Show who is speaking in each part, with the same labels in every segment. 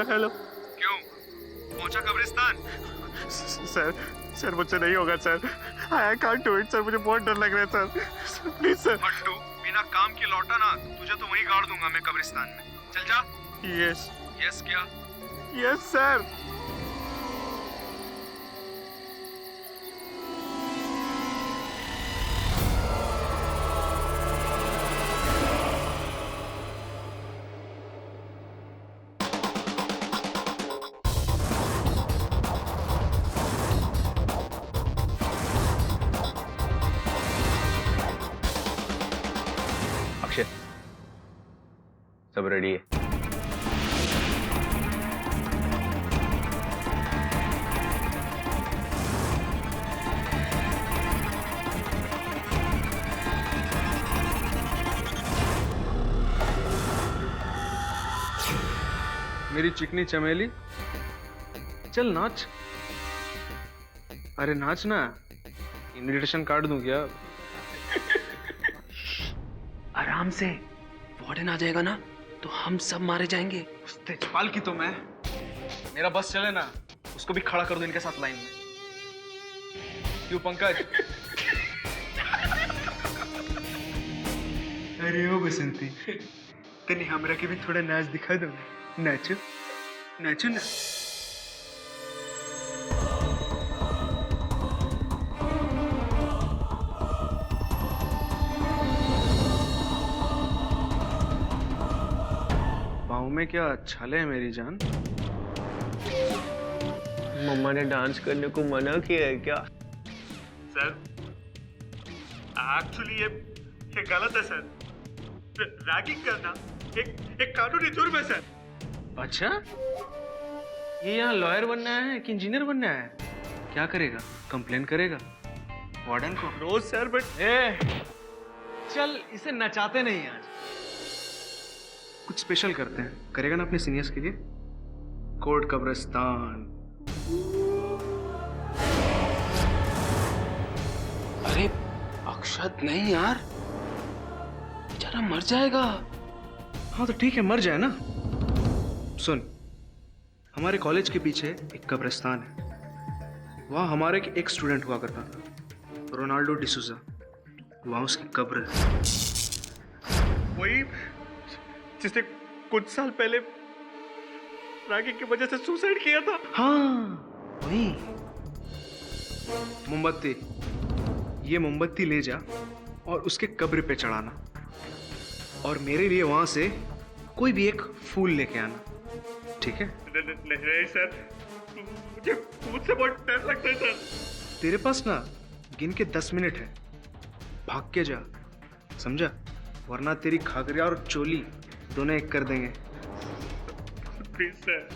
Speaker 1: Hello.
Speaker 2: क्यों पहुंचा कब्रिस्तान?
Speaker 1: सर सर मुझसे नहीं होगा sir. I can't do it sir, मुझे बहुत डर लग रहा है सर, प्लीज सर।
Speaker 2: फट्टू, बिना काम के लौटा ना, तुझे तो वहीं गाड़ दूंगा मैं कब्रिस्तान में। चल जा।
Speaker 1: यस
Speaker 2: यस क्या?
Speaker 1: Yes sir.
Speaker 3: अक्षय, सब रेडी है?
Speaker 2: मेरी चिकनी चमेली, चल नाच। अरे नाच ना, इनविटेशन कार्ड दूं क्या?
Speaker 4: आराम से, वार्डन आ जाएगा ना तो हम सब मारे जाएंगे।
Speaker 2: उस तेजपाल की तो मैं, मेरा बस चले ना उसको भी खड़ा कर दो इनके साथ लाइन में। क्यों पंकज? अरे ओ बसंती, तनी हमरा के भी थोड़ा नाच दिखा दो। नाचो नाचो ना। पाँव में क्या छाले है मेरी जान?
Speaker 1: मम्मा ने डांस करने को मना किया है क्या?
Speaker 5: सर एक्चुअली ये गलत है सर। रैगिंग करना एक कानूनी जुर्म है सर।
Speaker 2: अच्छा, ये यहाँ लॉयर बनना है कि इंजीनियर बनना है? क्या करेगा? कंप्लेन करेगा वार्डन को?
Speaker 5: नो सर बट
Speaker 2: चल इसे नचाते नहीं आज, कुछ स्पेशल करते हैं। करेगा ना अपने सीनियर्स के लिए? कोर्ट कब्रिस्तान।
Speaker 4: अरे अक्षत नहीं यार, बेचारा मर जाएगा।
Speaker 2: हाँ तो ठीक है, मर जाए ना। सुन, हमारे कॉलेज के पीछे एक कब्रिस्तान है, वहाँ हमारे एक स्टूडेंट हुआ करता था, रोनाल्डो डिसूजा। वहाँ उसकी कब्र है।
Speaker 5: वही जिसने कुछ साल पहले रैगिंग की वजह से सुसाइड किया था।
Speaker 2: हाँ वही। मोमबत्ती, ये मोमबत्ती ले जा और उसके कब्र पे चढ़ाना, और मेरे लिए वहां से कोई भी एक फूल लेके आना, ठीक है?
Speaker 5: नहीं सर, मुझसे बहुत डर लगता है सर।
Speaker 2: तेरे पास ना गिन के 10 मिनट है, भाग के जा, समझा? वरना तेरी घाघरा और चोली दोनों एक कर देंगे।
Speaker 5: Please sir.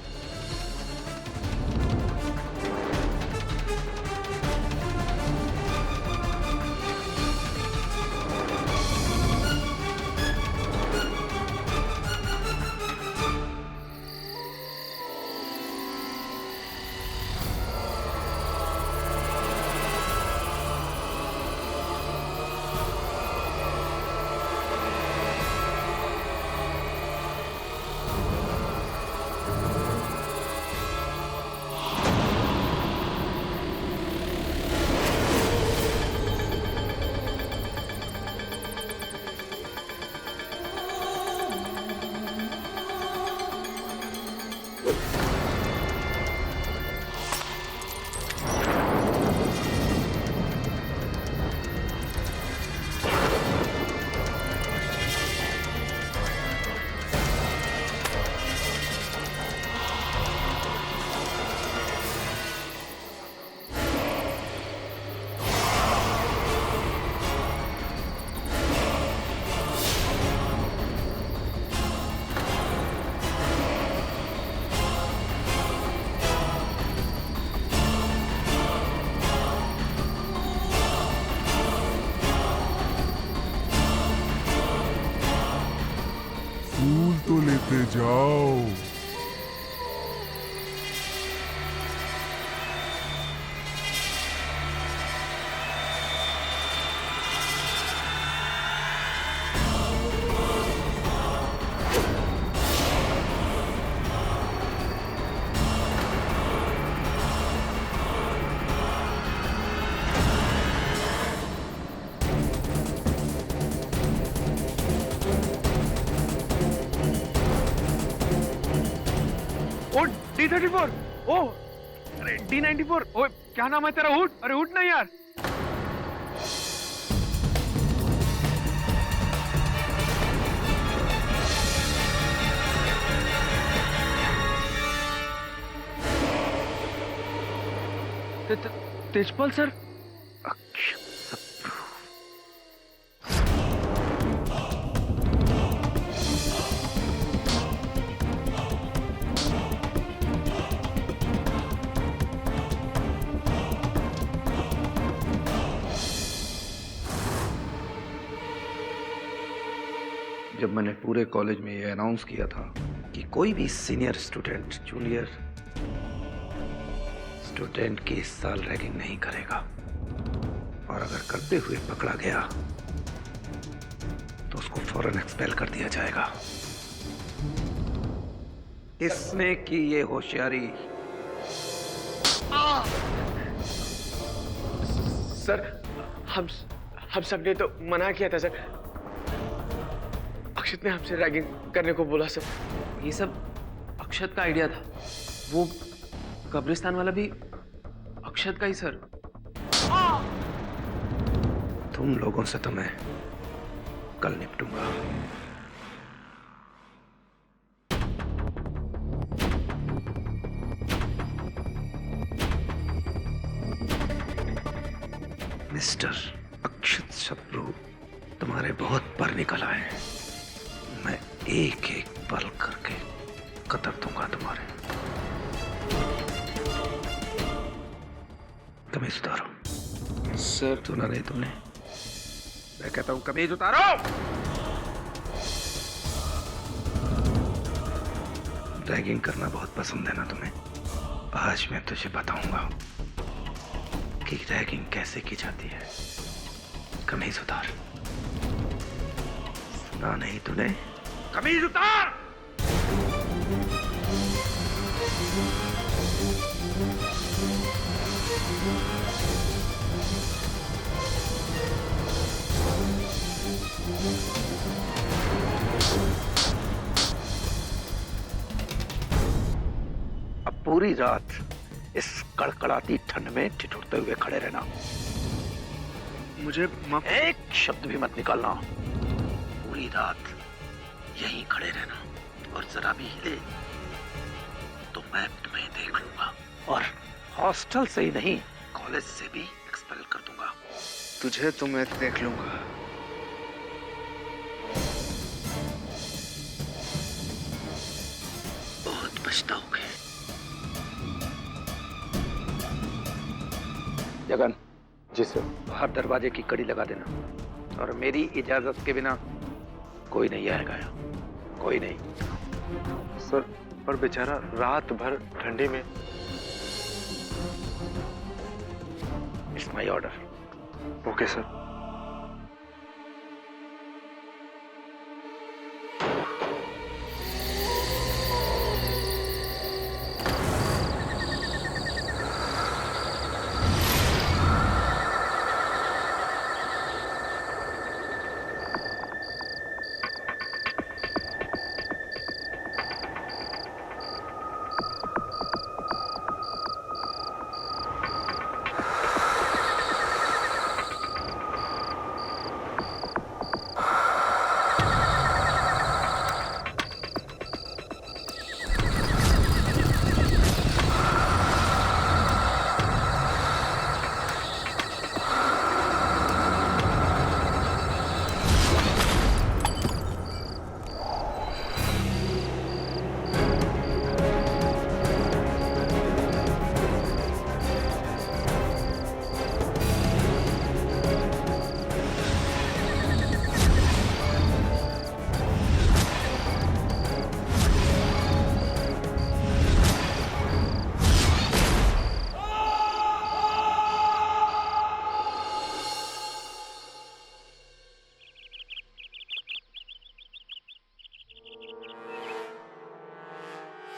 Speaker 6: फूल तो लेते जाओ।
Speaker 5: D34 ओ अरे D94 ओए क्या नाम है तेरा? उठ, अरे उठ ना यार। तेजपाल सर।
Speaker 7: जब मैंने पूरे कॉलेज में ये अनाउंस किया था कि कोई भी सीनियर स्टूडेंट जूनियर स्टूडेंट की इस साल रैगिंग नहीं करेगा और अगर करते हुए पकड़ा गया तो उसको फौरन एक्सपेल कर दिया जाएगा। इसने की ये होशियारी।
Speaker 4: सर हम सब ने तो मना किया था सर। अक्षत ने हमसे रैगिंग करने को बोला सर। ये सब अक्षत का आइडिया था। वो कब्रिस्तान वाला भी अक्षत का ही सर।
Speaker 7: तुम लोगों से तो मैं कल निपटूंगा। मिस्टर अक्षत शत्रु, तुम्हारे बहुत पर निकल आए। मैं एक एक पल करके कतर दूंगा तुम्हारे। कमीज उतारो।
Speaker 2: सर
Speaker 7: सुना नहीं तुमने? मैं कहता हूं कमीज उतारो। रैगिंग करना बहुत पसंद है ना तुम्हें? आज मैं तुझे बताऊंगा कि रैगिंग कैसे की जाती है। कमीज उतार। सुना नहीं तूने? कमीज उतार। अब पूरी रात इस कड़कड़ाती ठंड में ठिठुरते हुए खड़े रहना।
Speaker 2: मुझे माफ।
Speaker 7: एक शब्द भी मत निकालना। पूरी रात यहीं खड़े रहना और जरा भी हिले तो मैं तुम्हें देख लूंगा और हॉस्टल से ही नहीं कॉलेज से भी एक्सपेल कर दूंगा।
Speaker 2: तुझे तो मैं देख लूंगा।
Speaker 7: बहुत पछताओगे। जगन।
Speaker 3: जी सर।
Speaker 7: बाहर दरवाजे की कड़ी लगा देना और मेरी इजाजत के बिना कोई नहीं आएगा यहाँ। कोई नहीं।
Speaker 3: सर पर बेचारा रात भर ठंडी में।
Speaker 7: It's my order.
Speaker 3: Okay sir.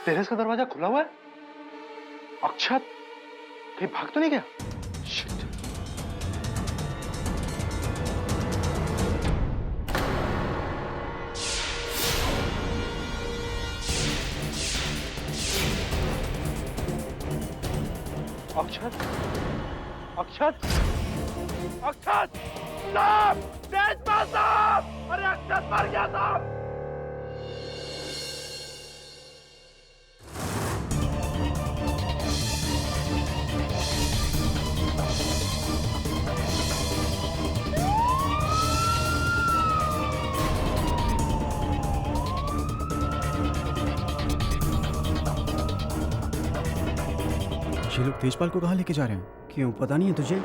Speaker 3: Terrace का दरवाजा खुला हुआ है। अक्षत कहीं भाग तो नहीं गया? Shit. अक्षत अक्षत अक्षत साहब, तेजपाल साहब, अरे अक्षत मर गया साहब।
Speaker 8: ये लोग तेजपाल को कहाँ लेके जा रहे हैं? क्यों, पता नहीं है तुझे?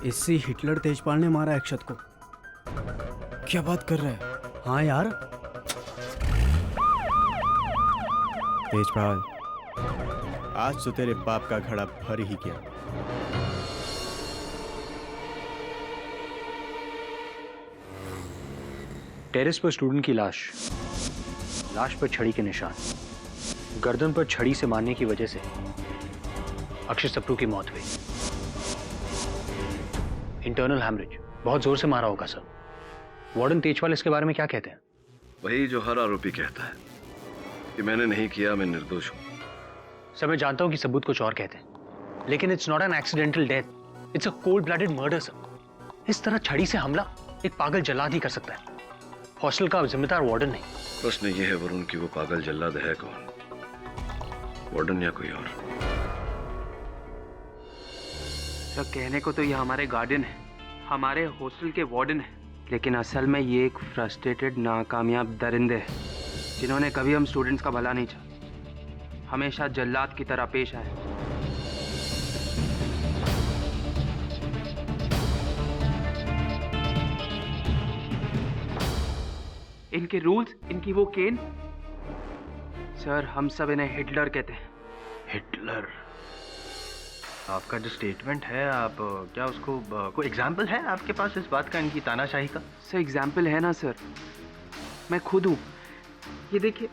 Speaker 8: इसी हिटलर तेजपाल ने मारा अक्षत को। क्या बात कर रहा है? हाँ यार, तेजपाल आज तो तेरे बाप का घड़ा भर ही गया।
Speaker 9: टेरेस पर स्टूडेंट की लाश पर छड़ी के निशान, गर्दन पर छड़ी से मारने की वजह से अक्षय सप्रू की मौत हुई। इंटरनल हैमरेज, बहुत जोर से मारा होगा सर। वार्डन तेजपाल इसके बारे में क्या कहते हैं?
Speaker 10: वही जो हर आरोपी कहता है कि मैंने नहीं किया, मैं निर्दोष हूं।
Speaker 9: सर मैं जानता हूं कि सबूत कुछ और कहते हैं, लेकिन it's not an accidental death, it's a cold blooded murder sir. इस तरह छड़ी से हमला एक पागल जल्लाद ही कर सकता है, हॉस्टल का जिम्मेदार वार्डन नहीं।
Speaker 10: प्रश्न ये है वरुण कि वो पागल जल्लाद है कौन, वार्डन या कोई और?
Speaker 4: सर कहने को तो ये हमारे गार्डियन है, हमारे हॉस्टल के वार्डन है, लेकिन असल में ये एक फ्रस्ट्रेटेड नाकामयाब दरिंदे हैं जिन्होंने कभी हम स्टूडेंट्स का भला नहीं चाहा, हमेशा जल्लाद की तरह पेश आए। इनके रूल्स, इनकी वो केन, सर हम सब इन्हें हिटलर कहते हैं।
Speaker 9: हिटलर? आपका जो स्टेटमेंट है, आप क्या उसको कोई एग्जाम्पल है आपके पास इस बात का, इनकी तानाशाही का?
Speaker 4: सर एग्जाम्पल है ना सर, मैं खुद हूँ। ये देखिए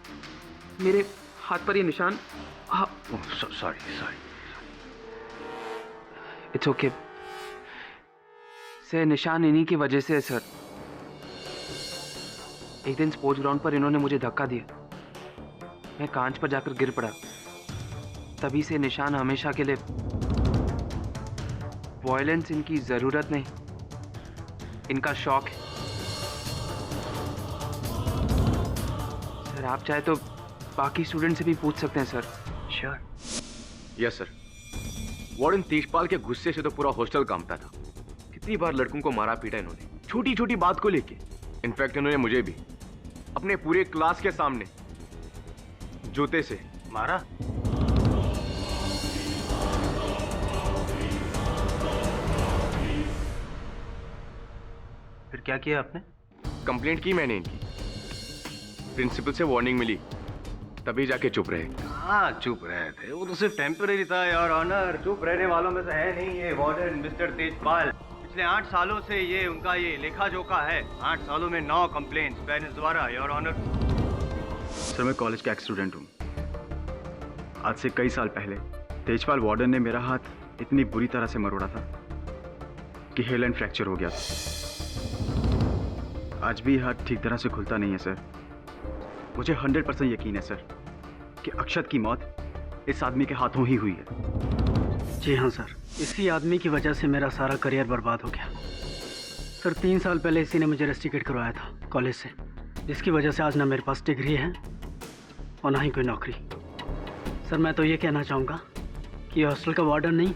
Speaker 4: मेरे हाथ पर ये निशान।
Speaker 9: सॉरी।
Speaker 4: इट्स ओके सर, निशान इन्हीं की वजह से है सर। एक दिन स्पोर्ट्स ग्राउंड पर इन्होंने मुझे धक्का दिया, मैं कांच पर जाकर गिर पड़ा, तभी से निशान हमेशा के लिए। वॉयलेंस इनकी जरूरत नहीं, इनका शौक है। सर आप चाहे तो बाकी स्टूडेंट से भी पूछ सकते हैं sir.
Speaker 9: Sure.
Speaker 11: Yes sir. Warden Tejpal के गुस्से से तो पूरा हॉस्टल कांपता था। कितनी बार लड़कों को मारा पीटा इन्होंने, छोटी छोटी बात को लेके। इनफैक्ट इन्होंने मुझे भी अपने पूरे क्लास के सामने जूते से
Speaker 9: मारा। फिर क्या किया आपने?
Speaker 11: कंप्लेंट की मैंने इनकी, प्रिंसिपल से वार्निंग मिली, तभी जाके चुप रहे।
Speaker 9: हाँ चुप रहे थे, वो तो सिर्फ टेम्पररी था योर ऑनर। चुप रहने वालों में से है नहीं ये वार्डन मिस्टर तेजपाल। पिछले 8 सालों से ये उनका ये लेखा जोखा है। 8 सालों में 9 कंप्लेंट्स पेरेंट्स द्वारा योर ऑनर।
Speaker 8: सर मैं कॉलेज का एक स्टूडेंट हूँ। आज से कई साल पहले तेजपाल वार्डन ने मेरा हाथ इतनी बुरी तरह से मरोड़ा था कि हेल एंड फ्रैक्चर हो गया था। आज भी हाथ ठीक तरह से खुलता नहीं है सर। मुझे 100% यकीन है सर कि अक्षत की मौत इस आदमी के हाथों ही हुई है।
Speaker 9: जी हाँ सर, इसी आदमी की वजह से मेरा सारा करियर बर्बाद हो गया सर। 3 साल पहले इसी ने मुझे रस्टिकेट करवाया था कॉलेज से, जिसकी वजह से आज ना मेरे पास डिग्री है और ना ही कोई नौकरी। सर मैं तो ये कहना चाहूँगा कि हॉस्टल का वार्डन नहीं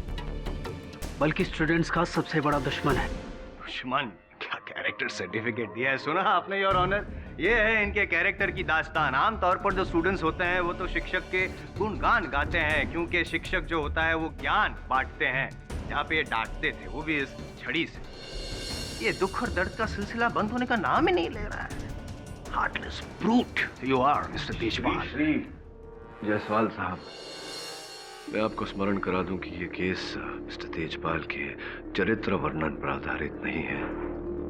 Speaker 9: बल्कि स्टूडेंट्स का सबसे बड़ा दुश्मन है। दुश्मन? क्या कैरेक्टर सर्टिफिकेट दिया है सुना आपने योर ऑनर? ये है इनके कैरेक्टर की दास्तान। आमतौर पर जो स्टूडेंट्स होते हैं वो तो शिक्षक के गुणगान गाते हैं, क्योंकि शिक्षक जो होता है वो ज्ञान बांटते हैं। जहाँ पे ये डांटते थे वो भी इस छड़ी से। ये दुख और दर्द का सिलसिला बंद होने का नाम ही नहीं ले रहा है। Heartless brute you are mister Tejpal.
Speaker 10: Jaiswal साहब, मैं आपको स्मरण करा दूं कि ये केस मिस्टर तेजपाल के चरित्र वर्णन पर आधारित नहीं है,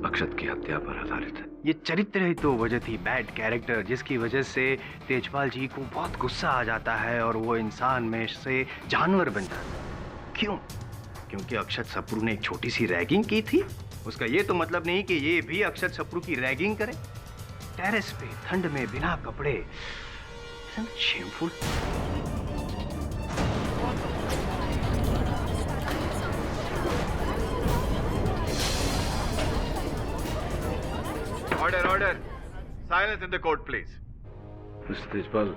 Speaker 10: अक्षत की हत्या पर आधारित है।
Speaker 9: ये चरित्र ही तो वजह थी, बैड कैरेक्टर, जिसकी वजह से तेजपाल जी को बहुत गुस्सा आ जाता है और वो इंसान में से जानवर बन जाता है। क्यों? क्योंकि अक्षत सप्रू ने एक छोटी सी रैगिंग की थी। उसका ये तो मतलब नहीं कि ये भी अक्षत सप्रू की रैगिंग करे। टेरेस पे ठंड में बिना कपड़े, shameful.
Speaker 11: Order order silence in the court please.
Speaker 10: Mister Tejpal,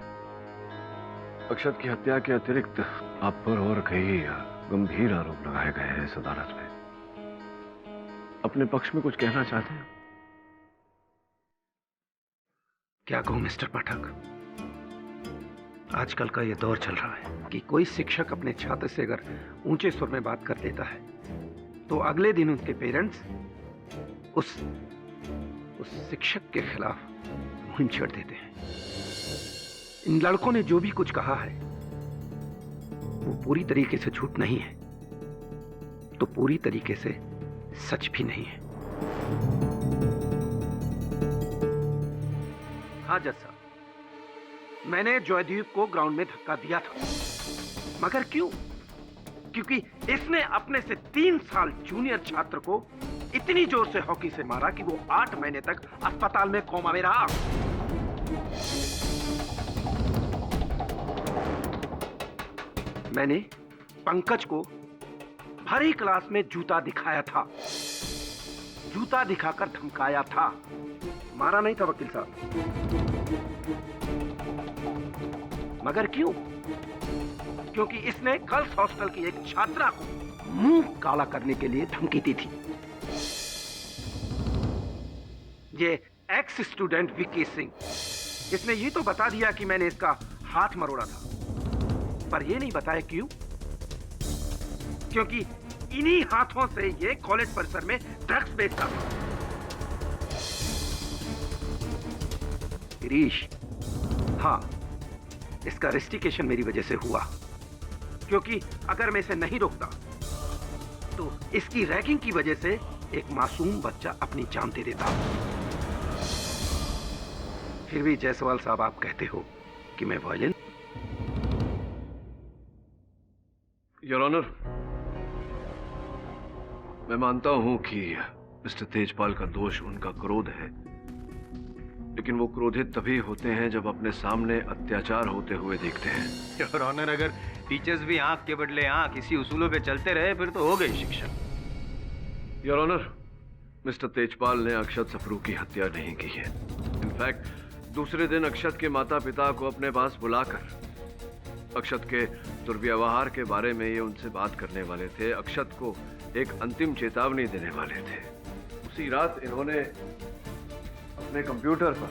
Speaker 10: Akshat की हत्या के अतिरिक्त आप पर और कई गंभीर आरोप लगाए गए हैं इस अदालत में। अपने पक्ष में कुछ कहना चाहते हैं?
Speaker 7: क्या कहूं मिस्टर पाठक, आजकल का ये दौर चल रहा है कि कोई शिक्षक अपने छात्र से अगर ऊंचे स्वर में बात कर लेता है तो अगले दिन उनके पेरेंट्स उस शिक्षक के खिलाफ मुहिम छेड़ देते हैं। इन लड़कों ने जो भी कुछ कहा है वो पूरी तरीके से झूठ नहीं है तो पूरी तरीके से सच भी नहीं है। हाँ जज साहब, मैंने जॉयदीप को ग्राउंड में धक्का दिया था, मगर क्यों? क्योंकि इसने अपने से 3 साल जूनियर छात्र को इतनी जोर से हॉकी से मारा कि वो 8 महीने तक अस्पताल में कोमा में रहा। मैंने पंकज को भरी क्लास में जूता दिखाया था, जूता दिखाकर धमकाया था, मारा नहीं था वकील साहब। मगर क्यों? क्योंकि इसने गर्ल्स हॉस्टल की एक छात्रा को मुंह काला करने के लिए धमकी दी थी। ये एक्स स्टूडेंट विक्की सिंह, इसने ये तो बता दिया कि मैंने इसका हाथ मरोड़ा था, पर ये नहीं बताया क्यों। क्योंकि इन्हीं हाथों से ये कॉलेज परिसर में ड्रग्स बेचता था। गिरीश, हाँ, इसका रेस्टिकेशन मेरी वजह से हुआ, क्योंकि अगर मैं इसे नहीं रोकता तो इसकी रैगिंग की वजह से एक मासूम बच्चा अपनी जान दे देता। फिर भी जायसवाल साहब, आप कहते हो कि मैं वायलेंट।
Speaker 10: योर ऑनर, मैं मानता हूं कि मिस्टर तेजपाल का दोष उनका क्रोध है, लेकिन वो क्रोधित तभी होते हैं जब अपने सामने अत्याचार होते हुए देखते हैं।
Speaker 4: योर ऑनर, अगर टीचर्स भी आंख के बदले आंख इसी उसूलों पे चलते रहे फिर तो हो गई शिक्षा।
Speaker 10: योर ऑनर, मिस्टर तेजपाल ने अक्षत सफरू की हत्या नहीं की है। इनफैक्ट दूसरे दिन अक्षत के माता पिता को अपने पास बुलाकर अक्षत के दुर्व्यवहार के बारे में ये उनसे बात करने वाले थे, अक्षत को एक अंतिम चेतावनी देने वाले थे। उसी रात इन्होंने अपने कंप्यूटर पर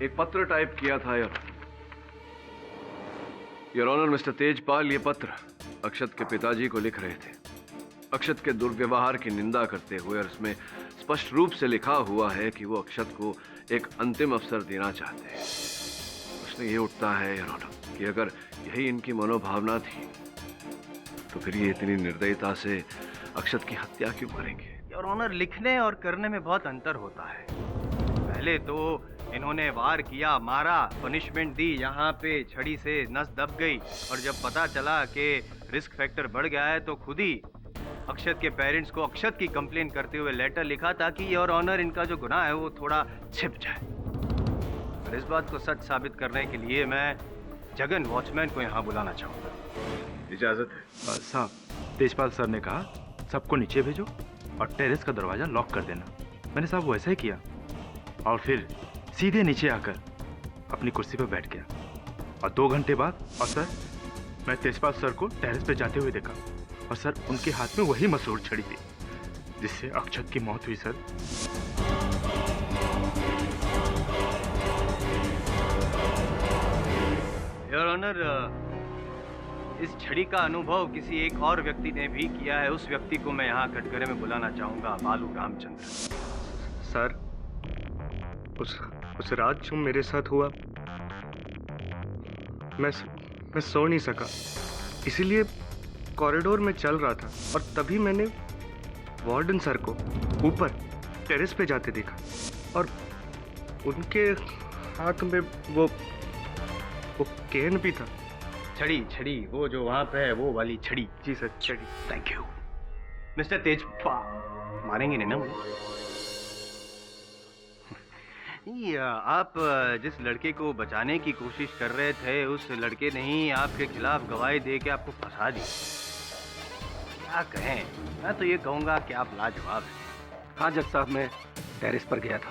Speaker 10: एक पत्र टाइप किया था। योर ऑनर, मिस्टर तेजपाल ये पत्र अक्षत के पिताजी को लिख रहे थे, अक्षत के दुर्व्यवहार की निंदा करते हुए, और इसमें स्पष्ट रूप से लिखा हुआ है कि वो अक्षत को एक अंतिम अवसर देना चाहते हैं। प्रश्न ये उठता है योर ऑनर कि अगर यही इनकी मनोभावना थी तो फिर ये इतनी निर्दयता से अक्षत की हत्या क्यों करेंगे?
Speaker 4: योर ऑनर, लिखने और करने में बहुत अंतर होता है। पहले तो इन्होंने वार किया, मारा, पनिशमेंट दी, यहाँ पे छड़ी से नस दब गई, और जब पता चला कि रिस्क फैक्टर बढ़ गया है तो खुद ही अक्षत के पेरेंट्स को अक्षत की कंप्लेन करते हुए लेटर लिखा ताकि योर ऑनर इनका जो गुनाह है वो थोड़ा छिप जाए। और इस बात को सच साबित करने के लिए मैं जगन वॉचमैन को यहाँ बुलाना चाहूँगा।
Speaker 11: इजाजत है
Speaker 5: साहब, तेजपाल सर ने कहा सबको नीचे भेजो और टेरेस का दरवाजा लॉक कर देना। मैंने साहब वैसा ही किया और फिर सीधे नीचे आकर अपनी कुर्सी पर बैठ गया। और 2 घंटे बाद और सर मैं तेजपाल सर को टेरेस पे जाते हुए देखा, और सर उनके हाथ में वही मसूर छड़ी थी जिससे अक्षत की मौत हुई। सर
Speaker 4: योर ऑनर, इस छड़ी का अनुभव किसी एक और व्यक्ति ने भी किया है। उस व्यक्ति को मैं यहाँ कटघरे में बुलाना चाहूंगा, बालू रामचंद्र।
Speaker 5: सर उस रात जो मेरे साथ हुआ, मैं सो नहीं सका, इसीलिए कॉरिडोर में चल रहा था और तभी मैंने वार्डन सर को ऊपर टेरेस पे जाते देखा और उनके हाथ में वो केन भी था।
Speaker 4: छड़ी वो जो वहां पे है, वो वाली छड़ी।
Speaker 5: जी सर, छड़ी।
Speaker 4: Thank you mister Tejpal. मारेंगे नहीं ना मुझे? आप जिस लड़के को बचाने की कोशिश कर रहे थे, उस लड़के ने ही आपके खिलाफ गवाही दे के आपको फंसा दी। क्या कहें, मैं तो ये कहूंगा कि आप लाजवाब हैं।
Speaker 7: हाँ जज साहब, मैं टेरेस पर गया था,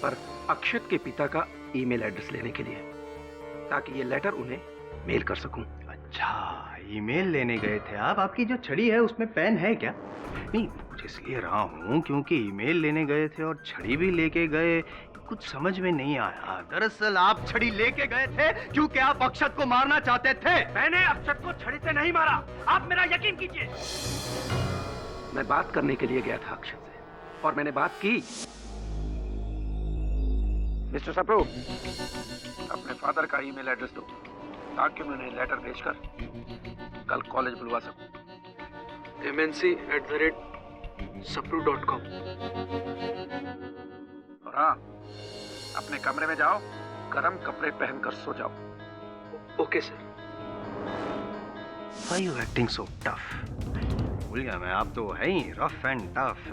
Speaker 7: पर अक्षत के पिता का ईमेल एड्रेस लेने के लिए, ताकि ये लेटर उन्हें मेल कर सकूं।
Speaker 3: अच्छा, ईमेल लेने गए थे आप? आपकी जो छड़ी है उसमें पेन है क्या? नहीं, पूछ इसलिए रहा हूँ क्योंकि ईमेल लेने गए थे और छड़ी भी लेके गए, कुछ समझ में नहीं आया। दरअसल आप छड़ी लेके गए थे क्योंकि आप अक्षत को मारना चाहते थे।
Speaker 7: मैंने अक्षत को छड़ी से नहीं मारा, आप मेरा यकीन कीजिए। मैं बात करने के लिए गया था अक्षत से, और मैंने बात की। मिस्टर सप्रू, अपने फादर का ईमेल एड्रेस दो, ताकि मैं उन्हें लेटर भेजकर कल कॉलेज बुलवा सकूं।
Speaker 2: mnc@sapru.com।
Speaker 7: और हाँ, अपने कमरे में जाओ, गर्म कपड़े पहनकर सो जाओ।
Speaker 2: Okay sir.
Speaker 3: Why you acting so tough? भूल गया मैं, आप तो है ही रफ एंड टफ।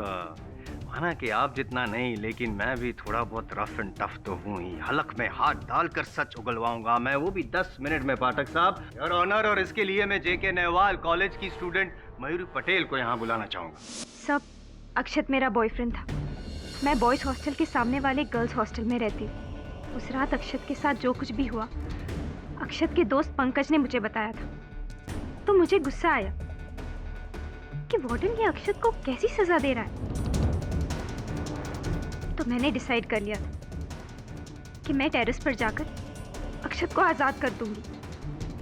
Speaker 3: माना कि आप जितना नहीं, लेकिन मैं भी थोड़ा बहुत रफ एंड टफ तो हूँ ही। हलक में हाथ डालकर सच उगलवाऊंगा मैं, वो भी 10 मिनट में। पाठक साहब, योर ऑनर, और इसके लिए मैं जेके नेहवाल कॉलेज की स्टूडेंट मयूरी पटेल को यहाँ बुलाना चाहूँगा।
Speaker 12: सब, अक्षत मेरा बॉयफ्रेंड था। मैं बॉयज हॉस्टल के सामने वाले गर्ल्स हॉस्टल में रहती हूँ। उस रात अक्षत के साथ जो कुछ भी हुआ, अक्षत के दोस्त पंकज ने मुझे बताया था। तो मुझे गुस्सा आया कि वार्डन ये अक्षत को कैसी सजा दे रहा है। तो मैंने डिसाइड कर लिया था कि मैं टेरेस पर जाकर अक्षत को आज़ाद कर दूंगी।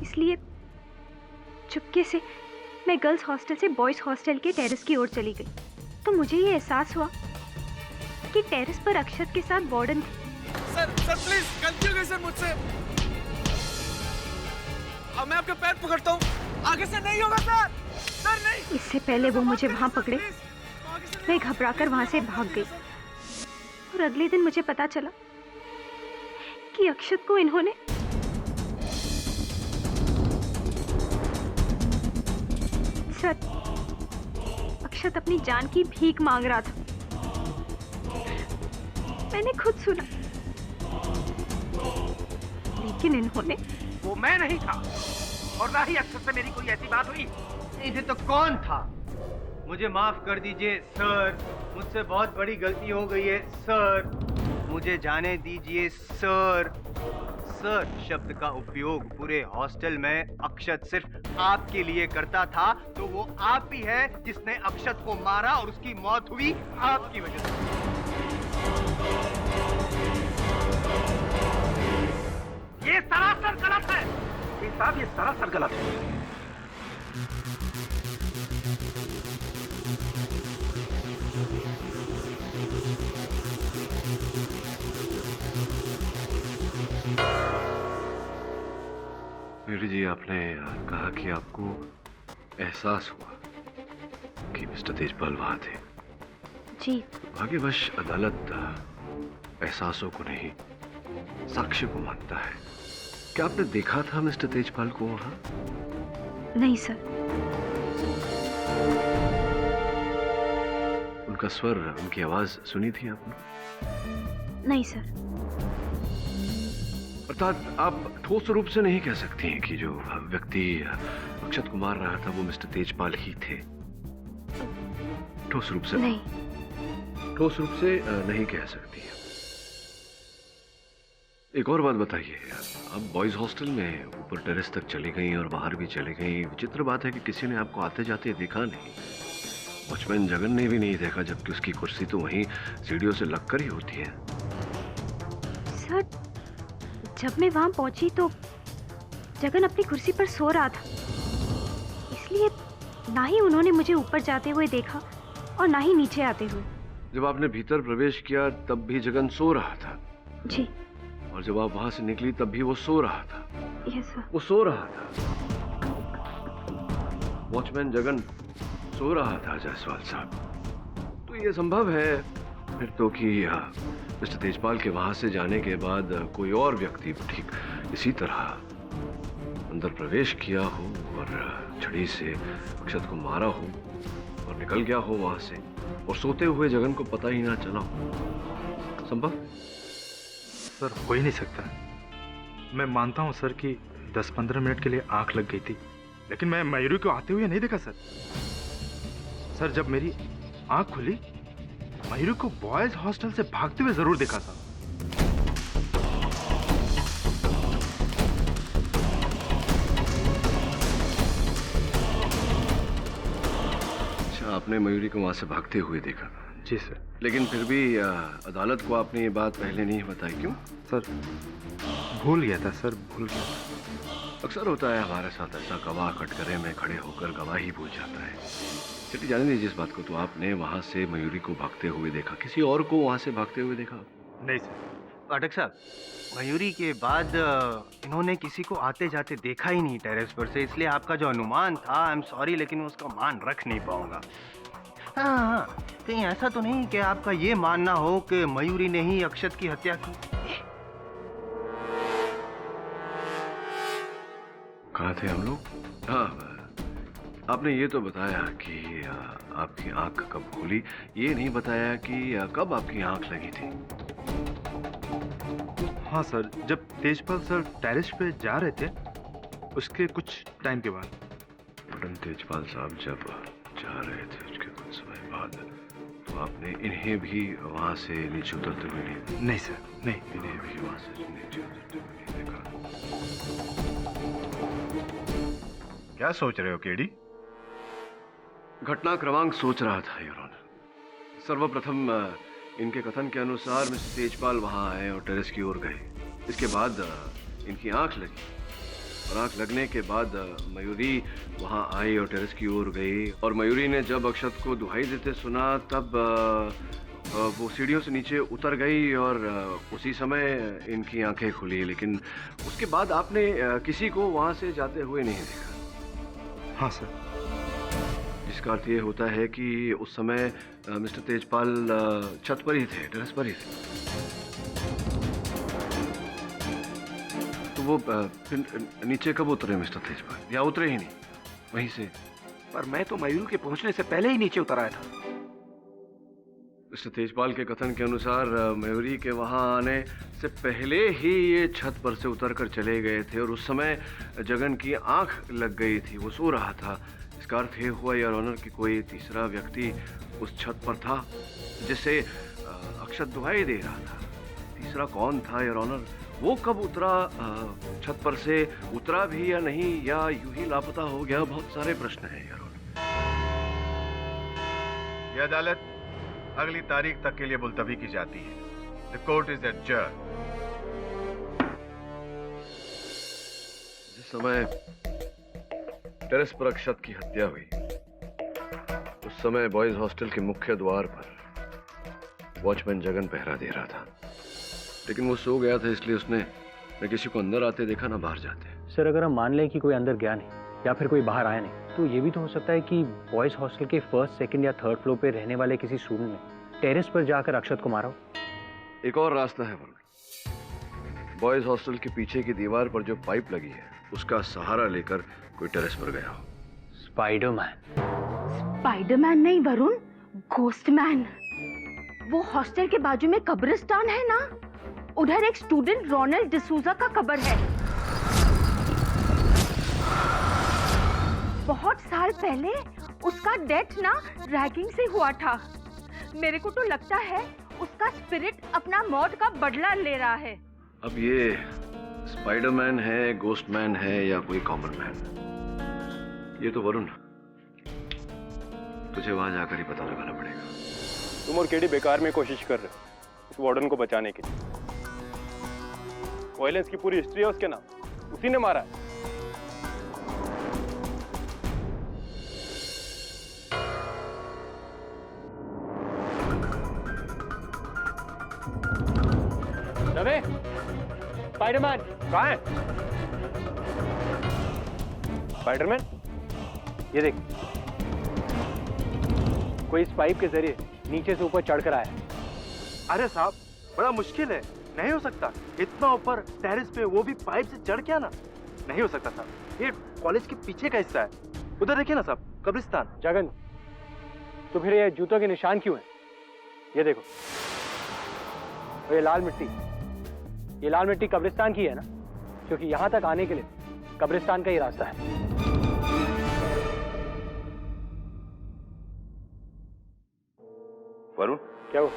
Speaker 12: इसलिए चुपके से मैं गर्ल्स हॉस्टल से बॉयज हॉस्टल के टेरेस की ओर चली गई। तो मुझे ये एहसास हुआ कि टेरेस पर अक्षत के साथ वार्डन थे।
Speaker 13: सर प्लीज, गलती हो गई सर मुझसे। अब मैं आपके पैर पकड़ता हूँ, आगे से नहीं होगा सर। सर नहीं।
Speaker 12: इससे पहले वो मुझे वहां पकड़े, मैं घबराकर वहां से भाग गई। और अगले दिन मुझे पता चला कि अक्षत को इन्होंने सर, अक्षत अपनी जान की भीख मांग रहा था। मैंने खुद सुना, लेकिन इन्होंने।
Speaker 7: वो मैं नहीं था, और ना ही अक्षत से मेरी कोई ऐसी बात हुई।
Speaker 3: इसे तो कौन था? मुझे माफ कर दीजिए सर, मुझसे बहुत बड़ी गलती हो गई है सर, मुझे जाने दीजिए सर। सर शब्द का उपयोग पूरे हॉस्टल में अक्षत सिर्फ आपके लिए करता था, तो वो आप ही है जिसने अक्षत को मारा, और उसकी मौत हुई आपकी वजह से।
Speaker 7: ये सरासर गलत है साहब, ये सरासर गलत है।
Speaker 10: मेरी जी, आपने कहा कि आपको एहसास हुआ कि मिस्टर तेजपाल वहां थे।
Speaker 12: जी।
Speaker 10: भाग्यवश अदालत एहसासों को नहीं, साक्ष्य को मानता है। क्या आपने देखा था मिस्टर तेजपाल को वहां?
Speaker 12: नहीं सर।
Speaker 10: उनका स्वर, उनकी आवाज सुनी थी आपने?
Speaker 12: नहीं सर।
Speaker 10: अर्थात आप ठोस रूप से नहीं कह सकती हैं कि जो व्यक्ति अक्षत को मार रहा था वो मिस्टर तेजपाल ही थे? ठोस रूप से
Speaker 12: नहीं।
Speaker 10: ठोस रूप से नहीं कह सकती है। एक और बात बताइए, आप बॉयज हॉस्टल में ऊपर टेरेस तक चली गई और बाहर भी चली गई। विचित्र बात है कि किसी ने आपको आते जाते देखा नहीं। वॉचमैन जगन ने भी नहीं देखा, जबकि उसकी कुर्सी तो वहीं सीढ़ियों से लगकर ही होती है।
Speaker 12: सर, जब मैं वहां पहुंची तो जगन अपनी कुर्सी पर सो रहा था, इसलिए ना ही उन्होंने मुझे ऊपर जाते हुए देखा और ना ही नीचे आते हुए।
Speaker 10: जब आपने भीतर प्रवेश किया तब भी जगन सो रहा था?
Speaker 12: जी।
Speaker 10: और जब आप वहां से निकली तब भी वो सो रहा था?
Speaker 12: Yes sir.
Speaker 10: वो सो रहा था। वॉचमैन जगन सो रहा था जायसवाल साहब। तो ये संभव है फिर तो कि मिस्टर तेजपाल के वहां से जाने के बाद कोई और व्यक्ति ठीक इसी तरह अंदर प्रवेश किया हो और छड़ी से अक्षत को मारा हो और निकल गया हो वहां से, और सोते हुए जगन को पता ही ना चला हो। संभव?
Speaker 5: सर, हो ही नहीं सकता। मैं मानता हूं सर कि 10-15 मिनट के लिए आंख लग गई थी, लेकिन मैं मयूरी को आते हुए नहीं देखा सर। सर, जब मेरी आंख खुली मयूरी को बॉयज हॉस्टल से भागते हुए जरूर देखा था।
Speaker 10: अच्छा, आपने मयूरी को वहां से भागते हुए देखा?
Speaker 5: जी सर।
Speaker 10: लेकिन फिर भी अदालत को आपने ये बात पहले नहीं बताई, क्यों?
Speaker 5: सर भूल गया था सर, भूल गया था।
Speaker 10: अक्सर होता है हमारे साथ ऐसा, गवाह कटघरे में खड़े होकर गवाही भूल जाता है। चलिए जाने दीजिए इस बात को। तो आपने वहां से मयूरी को भागते हुए देखा, किसी और को वहां से भागते हुए देखा?
Speaker 5: नहीं सर।
Speaker 3: पाठक साहब, मयूरी के बाद इन्होंने किसी को आते जाते देखा ही नहीं टेरेस पर से, इसलिए आपका जो अनुमान था, आई एम सॉरी लेकिन मैं उसका मान रख नहीं पाऊंगा। हाँ, कहीं ऐसा तो नहीं कि आपका ये मानना हो कि मयूरी ने ही अक्षत की हत्या की?
Speaker 10: कहाँ थे हम लोग? हाँ, आपने ये तो बताया कि आपकी आंख कब खुली, ये नहीं बताया कि कब आपकी आंख लगी थी।
Speaker 5: हाँ सर, जब तेजपाल सर टेरेस पे जा रहे थे उसके कुछ टाइम के बाद।
Speaker 10: तेजपाल साहब जब जा रहे थे उसके कुछ समय बाद, तो आपने इन्हें भी वहां से नीचे उतरते हुए नहीं?
Speaker 5: नहीं सर, नहीं।
Speaker 10: इन्हें भी वहां से नीचे उतरते हुए नहीं देखा।
Speaker 5: क्या सोच रहे हो केडी?
Speaker 10: घटना क्रमांक सोच रहा था योर ऑनर। सर्वप्रथम इनके कथन के अनुसार मिस्टर तेजपाल वहां आए और टेरेस की ओर गए। इसके बाद इनकी आंख लगी और आंख लगने के बाद मयूरी वहां आई और टेरेस की ओर गई। और मयूरी ने जब अक्षत को दुहाई देते सुना तब वो सीढ़ियों से नीचे उतर गई और उसी समय इनकी आंखें खुली। लेकिन उसके बाद आपने किसी को वहां से जाते हुए नहीं देखा?
Speaker 5: हाँ सर।
Speaker 10: जिसका अर्थ ये होता है कि उस समय मिस्टर तेजपाल छत पर ही थे, टेरेस पर ही थे। तो वो फिर नीचे कब उतरे मिस्टर तेजपाल, या उतरे ही नहीं वहीं से?
Speaker 8: पर मैं तो मयूरी के पहुंचने से पहले ही नीचे उतर आया था।
Speaker 10: मिस्टर तेजपाल के कथन के अनुसार मयूरी के वहां आने से पहले ही ये छत पर से उतरकर चले गए थे और उस समय जगन की आंख लग गई थी, वो सो रहा था। इसका अर्थ ये हुआ योर ऑनर कि कोई तीसरा व्यक्ति उस छत पर था जिसे अक्षत दुहाई दे रहा था। तीसरा कौन था योर ऑनर? वो कब उतरा छत पर से, उतरा भी या नहीं, या यूं ही लापता हो गया? बहुत सारे प्रश्न हैं योर ऑनर।
Speaker 5: यह अदालत अगली तारीख तक के लिए मुलतवी की जाती है। The court is adjourn.
Speaker 10: जिस समय टेरेस पर अक्षत की हत्या हुई उस समय बॉयज हॉस्टल के मुख्य द्वार पर वॉचमैन जगन पहरा दे रहा था, लेकिन वो सो गया था, इसलिए उसने न किसी को अंदर आते देखा ना बाहर जाते।
Speaker 9: सर, अगर हम मान लें कि कोई अंदर गया नहीं या फिर कोई बाहर आया नहीं, तो ये भी तो हो सकता है कि बॉयज हॉस्टल के फर्स्ट, सेकंड या थर्ड फ्लोर पे रहने वाले किसी स्टूडेंट ने टेरेस पर जाकर अक्षत को मारा हो।
Speaker 10: एक और रास्ता है वरुण। बॉयज हॉस्टल के पीछे की दीवार पर जो पाइप लगी है उसका सहारा लेकर कोई टेरेस पर गया हो।
Speaker 9: स्पाइडरमैन।
Speaker 12: स्पाइडरमैन नहीं वरुण, घोस्टमैन। वो हॉस्टल के बाजू में कब्रिस्तान है ना, उधर एक स्टूडेंट रोनाल्ड डिसूजा का कब्र है। बहुत साल पहले उसका डेथ ना रैगिंग से हुआ था। मेरे को तो लगता है उसका स्पिरिट अपना मौत का बदला ले रहा है।
Speaker 10: अब ये स्पाइडरमैन है, घोस्टमैन है या कोई कॉमन मैन, ये तो वरुण तुझे वहां जाकर ही पता लगाना पड़ेगा।
Speaker 14: तुम और केडी बेकार में कोशिश कर रहे हो उस वार्डन को बचाने की। वायलेंस की पूरी हिस्ट्री है उसके नाम, उसी ने मारा है। रवे, स्पाइडरमैन कहाँ है? स्पाइडरमैन, ये देख, कोई इस पाइप के जरिए नीचे से ऊपर चढ़कर आया।
Speaker 5: अरे साहब, बड़ा मुश्किल है, नहीं हो सकता। इतना ऊपर टेरेस पे, वो भी पाइप से चढ़ के आना, नहीं हो सकता साहब। ये कॉलेज के पीछे का हिस्सा है, उधर देखिए ना साहब, कब्रिस्तान।
Speaker 14: जगन, तो फिर ये जूतों के निशान क्यों हैं? ये देखो, और ये लाल मिट्टी, ये लाल मिट्टी कब्रिस्तान की है ना, क्योंकि यहाँ तक आने के लिए कब्रिस्तान का ही रास्ता है।
Speaker 10: वरुण,
Speaker 14: क्या वो?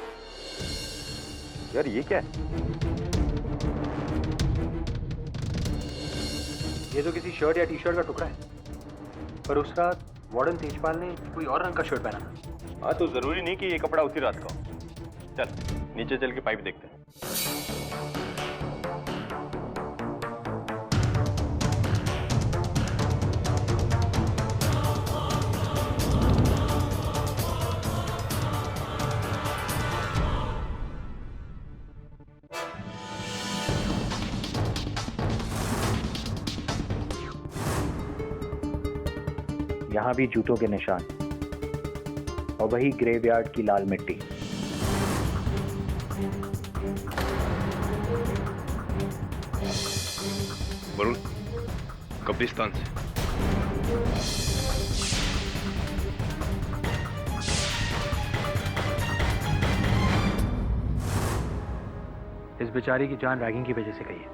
Speaker 5: यार ये क्या है?
Speaker 14: ये तो किसी शर्ट या टी शर्ट का टुकड़ा है, पर उस रात वार्डन तेजपाल ने कोई और रंग का शर्ट पहना था।
Speaker 5: हाँ तो जरूरी नहीं कि ये कपड़ा उसी रात का हो। चल नीचे चल के पाइप देखते हैं।
Speaker 15: यहाँ भी जूतों के निशान और वही ग्रेवयार्ड की लाल मिट्टी।
Speaker 11: वरुण, कब्रिस्तान से।
Speaker 14: इस बेचारी की जान रैगिंग की वजह से गई है।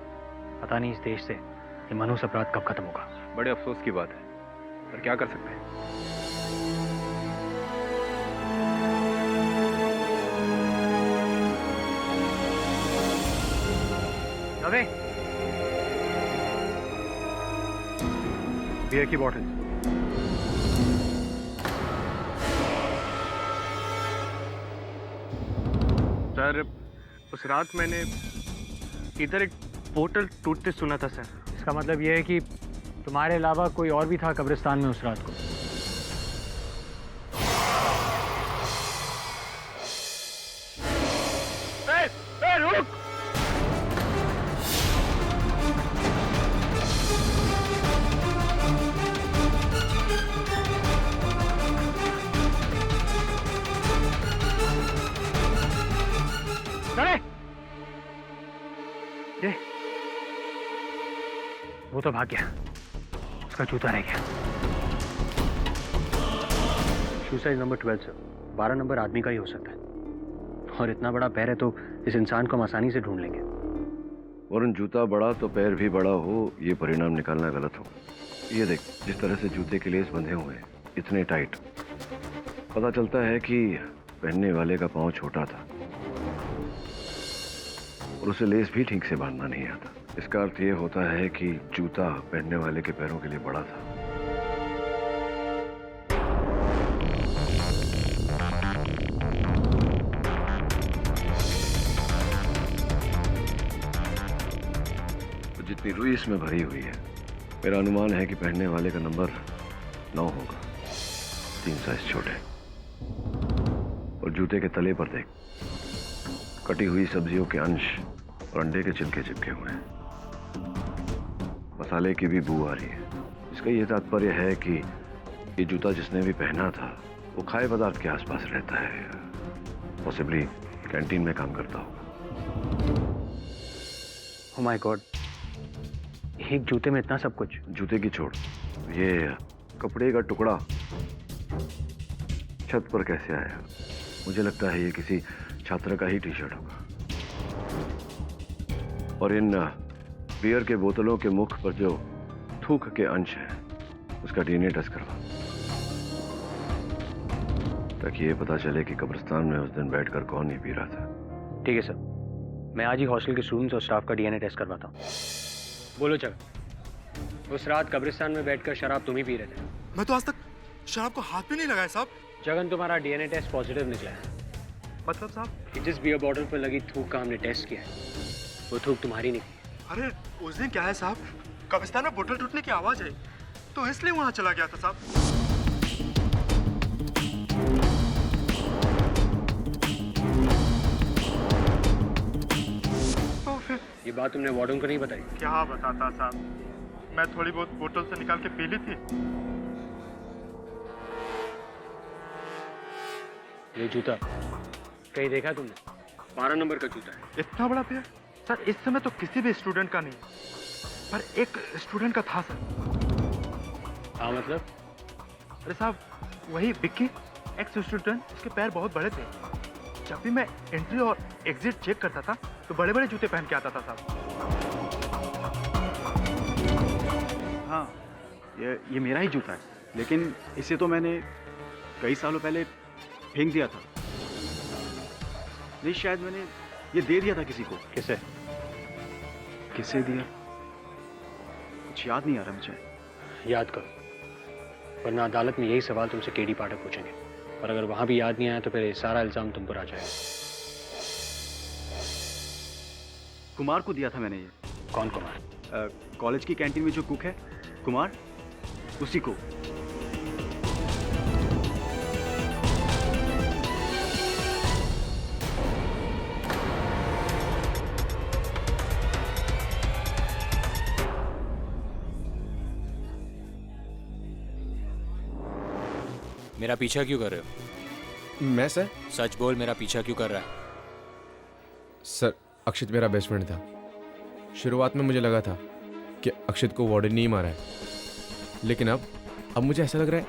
Speaker 14: पता नहीं इस देश से ये मनुष्य अपराध कब खत्म होगा।
Speaker 11: बड़े अफसोस की बात है, पर क्या कर सकते हैं।
Speaker 14: अबे बियर की बॉटल।
Speaker 2: सर उस रात मैंने इधर एक बोतल टूटते सुना था सर।
Speaker 14: इसका मतलब यह है कि तुम्हारे अलावा कोई और भी था कब्रिस्तान में उस रात को।
Speaker 2: रुक!
Speaker 14: ये वो तो भाग गया, उसका जूता रह गया। शू साइज नंबर 12 सर। 12 नंबर आदमी का ही हो सकता है, और इतना बड़ा पैर है तो इस इंसान को हम आसानी से ढूंढ लेंगे।
Speaker 10: वरुण, जूता बड़ा तो पैर भी बड़ा हो, ये परिणाम निकालना गलत हो। ये देख, जिस तरह से जूते के लेस बंधे हुए हैं, इतने टाइट, पता चलता है कि पहनने वाले का पाँव छोटा था और उसे लेस भी ठीक से बांधना नहीं आता। इसका अर्थ ये होता है कि जूता पहनने वाले के पैरों के लिए बड़ा था। तो जितनी रुई इसमें भरी हुई है, मेरा अनुमान है कि पहनने वाले का नंबर 9 होगा, 3 साइज छोटे। और जूते के तले पर देख, कटी हुई सब्जियों के अंश और अंडे के छिलके चिपके हुए हैं। मसाले की भी बू आ रही है। इसका यह तात्पर्य है कि ये जूता जिसने भी पहना था वो खाए पदार्थ के आसपास रहता है, पॉसिबली कैंटीन में काम करता होगा।
Speaker 14: ओह माय गॉड, एक जूते में इतना सब कुछ।
Speaker 10: जूते की छोड़, ये कपड़े का टुकड़ा छत पर कैसे आया? मुझे लगता है ये किसी छात्र का ही टी शर्ट होगा। और इन बियर के बोतलों के मुख पर जो थूक के अंश हैं, उसका डीएनए टेस्ट करवा, ताकि ये पता चले कि कब्रिस्तान में उस दिन बैठकर कौन ही पी रहा था।
Speaker 14: ठीक है सर, मैं आज ही हॉस्टल के स्टूडेंट्स और स्टाफ का डीएनए टेस्ट करवाता हूँ। बोलो चल, उस रात कब्रिस्तान में बैठकर शराब तुम ही पी रहे थे?
Speaker 1: मैं तो आज तक शराब को हाथ भी नहीं लगाया साहब।
Speaker 14: जगन, तुम्हारा डीएनए टेस्ट पॉजिटिव निकला है।
Speaker 1: मतलब साहब?
Speaker 14: जिस बियर बॉटल पर लगी थूक का हमने टेस्ट किया है, वो थूक तुम्हारी नहीं।
Speaker 1: अरे उस दिन क्या है साहब, कब्रिस्तान में बोतल टूटने की आवाज आई तो इसलिए वहां चला गया था साहब। तो फिर
Speaker 14: ये बात तुमने वार्डन को नहीं बताई?
Speaker 1: क्या बताता साहब, मैं थोड़ी बहुत बोतल से निकाल के पी ली थी।
Speaker 14: ये जूता कहीं देखा तुमने? 12 नंबर का जूता है।
Speaker 1: इतना बड़ा पेड़ सर, इस समय तो किसी भी स्टूडेंट का नहीं, पर एक स्टूडेंट का था सर।
Speaker 14: हाँ मतलब?
Speaker 1: अरे साहब, वही विक्की, एक्स स्टूडेंट, उसके पैर बहुत बड़े थे। जब भी मैं एंट्री और एग्जिट चेक करता था तो बड़े बड़े जूते पहन के आता था साहब।
Speaker 8: हाँ, ये मेरा ही जूता है, लेकिन इसे तो मैंने कई सालों पहले फेंक दिया था। नहीं, शायद मैंने ये दे दिया था किसी को।
Speaker 14: किसे?
Speaker 8: किसे दिया कुछ याद नहीं आ रहा मुझे।
Speaker 14: याद करो, वरना अदालत में यही सवाल तुमसे केडी पाठक पूछेंगे, और अगर वहां भी याद नहीं आया तो फिर ये सारा इल्जाम तुम पर आ जाएगा।
Speaker 8: कुमार को दिया था मैंने ये।
Speaker 14: कौन कुमार?
Speaker 8: कॉलेज की कैंटीन में जो कुक है, कुमार, उसी को।
Speaker 16: मेरा पीछा क्यों कर रहे हो?
Speaker 17: मैं सर?
Speaker 16: सच बोल, मेरा पीछा क्यों कर रहा है?
Speaker 17: सर, अक्षित मेरा बेस्ट फ्रेंड था। शुरुआत में मुझे लगा था कि अक्षित को वार्डन ने ही मारा है, लेकिन अब मुझे ऐसा लग रहा है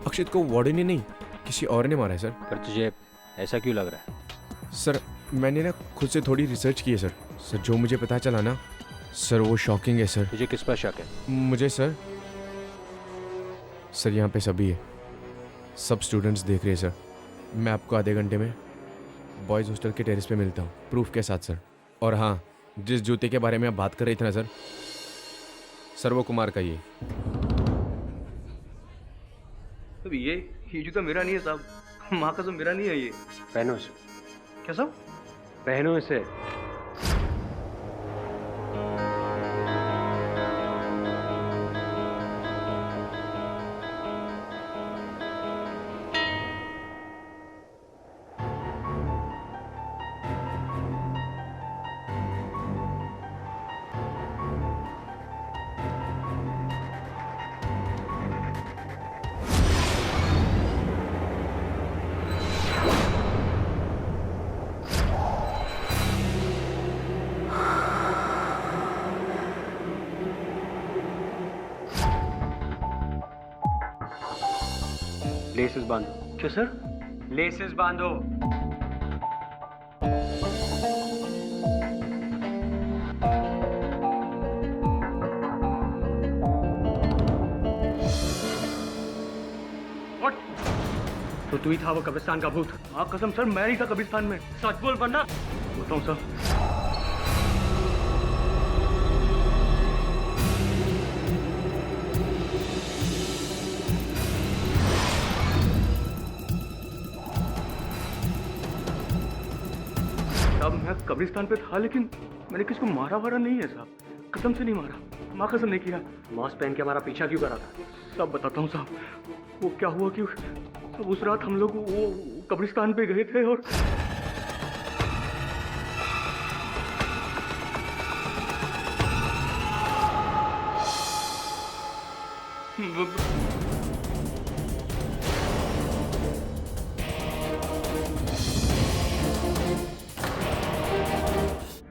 Speaker 17: अक्षित को वार्डन ने नहीं, किसी और ने मारा है सर।
Speaker 16: पर तुझे ऐसा क्यों लग रहा है?
Speaker 17: सर, मैंने ना खुद से थोड़ी रिसर्च की है सर। सर, जो मुझे पता चला ना सर, वो शॉकिंग है सर।
Speaker 16: तुझे किस पर शक है?
Speaker 17: मुझे सर यहाँ पे सभी है, सब स्टूडेंट्स देख रहे हैं सर। मैं आपको आधे घंटे में बॉयज़ हॉस्टल के टेरेस पे मिलता हूँ, प्रूफ के साथ सर। और हाँ, जिस जूते के बारे में आप बात कर रहे थे ना सर, वो कुमार का ही है।
Speaker 2: अब ये जूता मेरा नहीं है साहब, माँ कसम मेरा नहीं है ये।
Speaker 14: पहनो इसे।
Speaker 2: क्या साहब?
Speaker 14: पहनो इसे। लेसेस बांधो।
Speaker 2: क्या सर?
Speaker 14: लेसेस बांधो।
Speaker 2: What?
Speaker 14: तो तू ही था वो कब्रिस्तान का भूत?
Speaker 2: हाँ कसम सर, मैं नहीं था कब्रिस्तान में।
Speaker 14: सच बोल वरना।
Speaker 2: बोलता हूँ सर। साहब, मैं कब्रिस्तान पे था, लेकिन मैंने किसको मारा वारा नहीं है साहब, कसम से नहीं मारा, माँ कसम नहीं किया।
Speaker 14: मास्क पहन के हमारा पीछा क्यों करा था?
Speaker 2: सब बताता हूँ साहब। वो क्या हुआ कि उस रात हम लोग वो कब्रिस्तान पे गए थे और